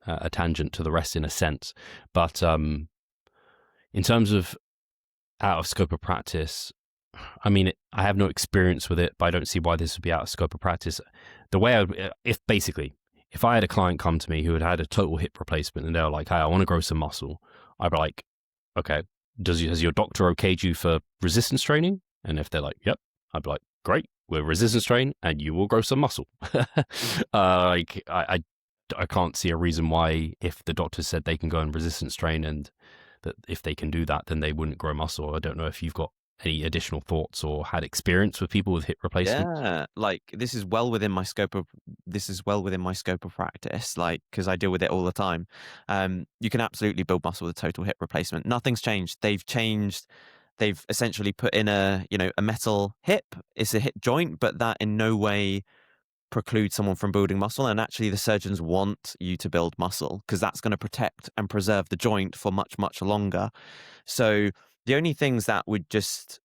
a tangent to the rest in a sense. But in terms of out of scope of practice, I mean, I have no experience with it, but I don't see why this would be out of scope of practice. The way if I had a client come to me who had a total hip replacement and they were like, hey, I want to grow some muscle, I'd be like, okay, has your doctor okayed you for resistance training? And if they're like, yep, I'd be like, great, we'll resistance train and you will grow some muscle. I can't see a reason why, if the doctor said they can go and resistance train and that if they can do that, then they wouldn't grow muscle. I don't know if you've got any additional thoughts or had experience with people with hip replacements. Yeah, like this is well within my scope of practice, like, because I deal with it all the time. You can absolutely build muscle with a total hip replacement. Nothing's changed. They've essentially put in a metal hip. It's a hip joint, but that in no way precludes someone from building muscle. And actually the surgeons want you to build muscle because that's going to protect and preserve the joint for much, much longer. So the only things that would just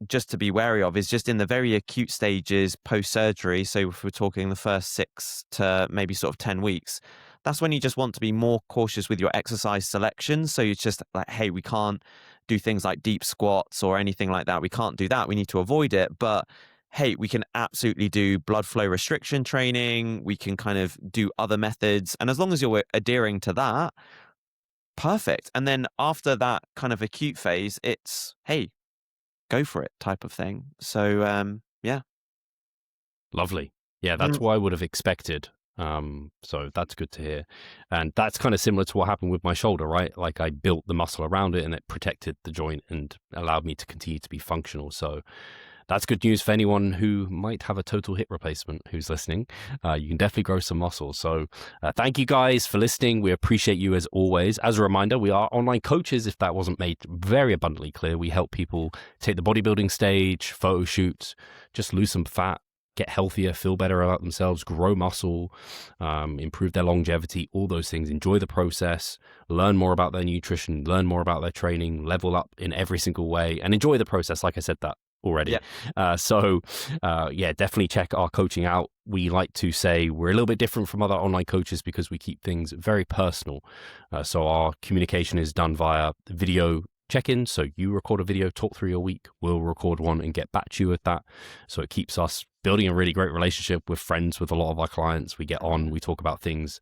to be wary of is just in the very acute stages post-surgery. So if we're talking the first 6 to maybe sort of 10 weeks, that's when you just want to be more cautious with your exercise selection. So it's just like, hey, we can't do things like deep squats or anything like that. We can't do that. We need to avoid it. But hey, we can absolutely do blood flow restriction training. We can kind of do other methods. And as long as you're adhering to that, perfect. And then after that kind of acute phase, it's, hey, go for it type of thing. So, yeah. Lovely. Yeah, that's what I would have expected. So that's good to hear. And that's kind of similar to what happened with my shoulder, right? Like I built the muscle around it and it protected the joint and allowed me to continue to be functional. So that's good news for anyone who might have a total hip replacement who's listening. You can definitely grow some muscle. So thank you guys for listening. We appreciate you as always. As a reminder, we are online coaches, if that wasn't made very abundantly clear. We help people take the bodybuilding stage, photo shoots, just lose some fat, get healthier, feel better about themselves, grow muscle, improve their longevity, all those things. Enjoy the process, learn more about their nutrition, learn more about their training, level up in every single way, and enjoy the process. Like I said that already. Yeah. Definitely check our coaching out. We like to say we're a little bit different from other online coaches because we keep things very personal. So our communication is done via video check-in. So you record a video, talk through your week, we'll record one and get back to you with that. So it keeps us building a really great relationship. We're friends with a lot of our clients. We get on, we talk about things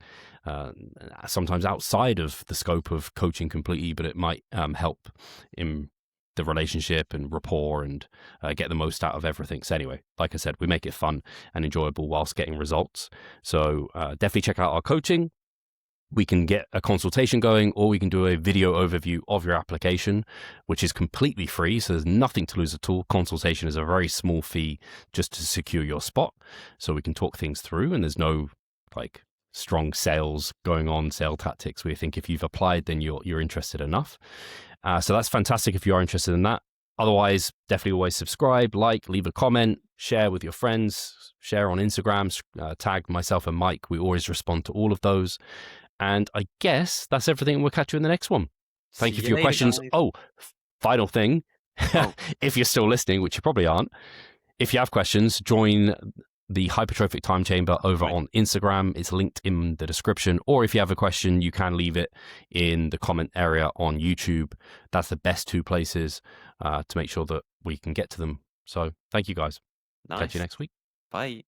sometimes outside of the scope of coaching completely, but it might help in the relationship and rapport and get the most out of everything. So anyway, like I said, we make it fun and enjoyable whilst getting results. So definitely check out our coaching. We can get a consultation going, or we can do a video overview of your application, which is completely free. So there's nothing to lose at all. Consultation is a very small fee just to secure your spot. So we can talk things through, and there's no like strong sales going on, sale tactics. We think if you've applied, then you're interested enough. So that's fantastic if you are interested in that. Otherwise, definitely always subscribe, like, leave a comment, share with your friends, share on Instagram, tag myself and Mike. We always respond to all of those. And I guess that's everything. We'll catch you in the next one. Thank you for your questions. Guys. Oh, final thing. If you're still listening, which you probably aren't, if you have questions, join the Hypertrophic Time Chamber over on Instagram. It's linked in the description. Or if you have a question, you can leave it in the comment area on YouTube. That's the best 2 places to make sure that we can get to them. So thank you guys. Nice. Catch you next week. Bye.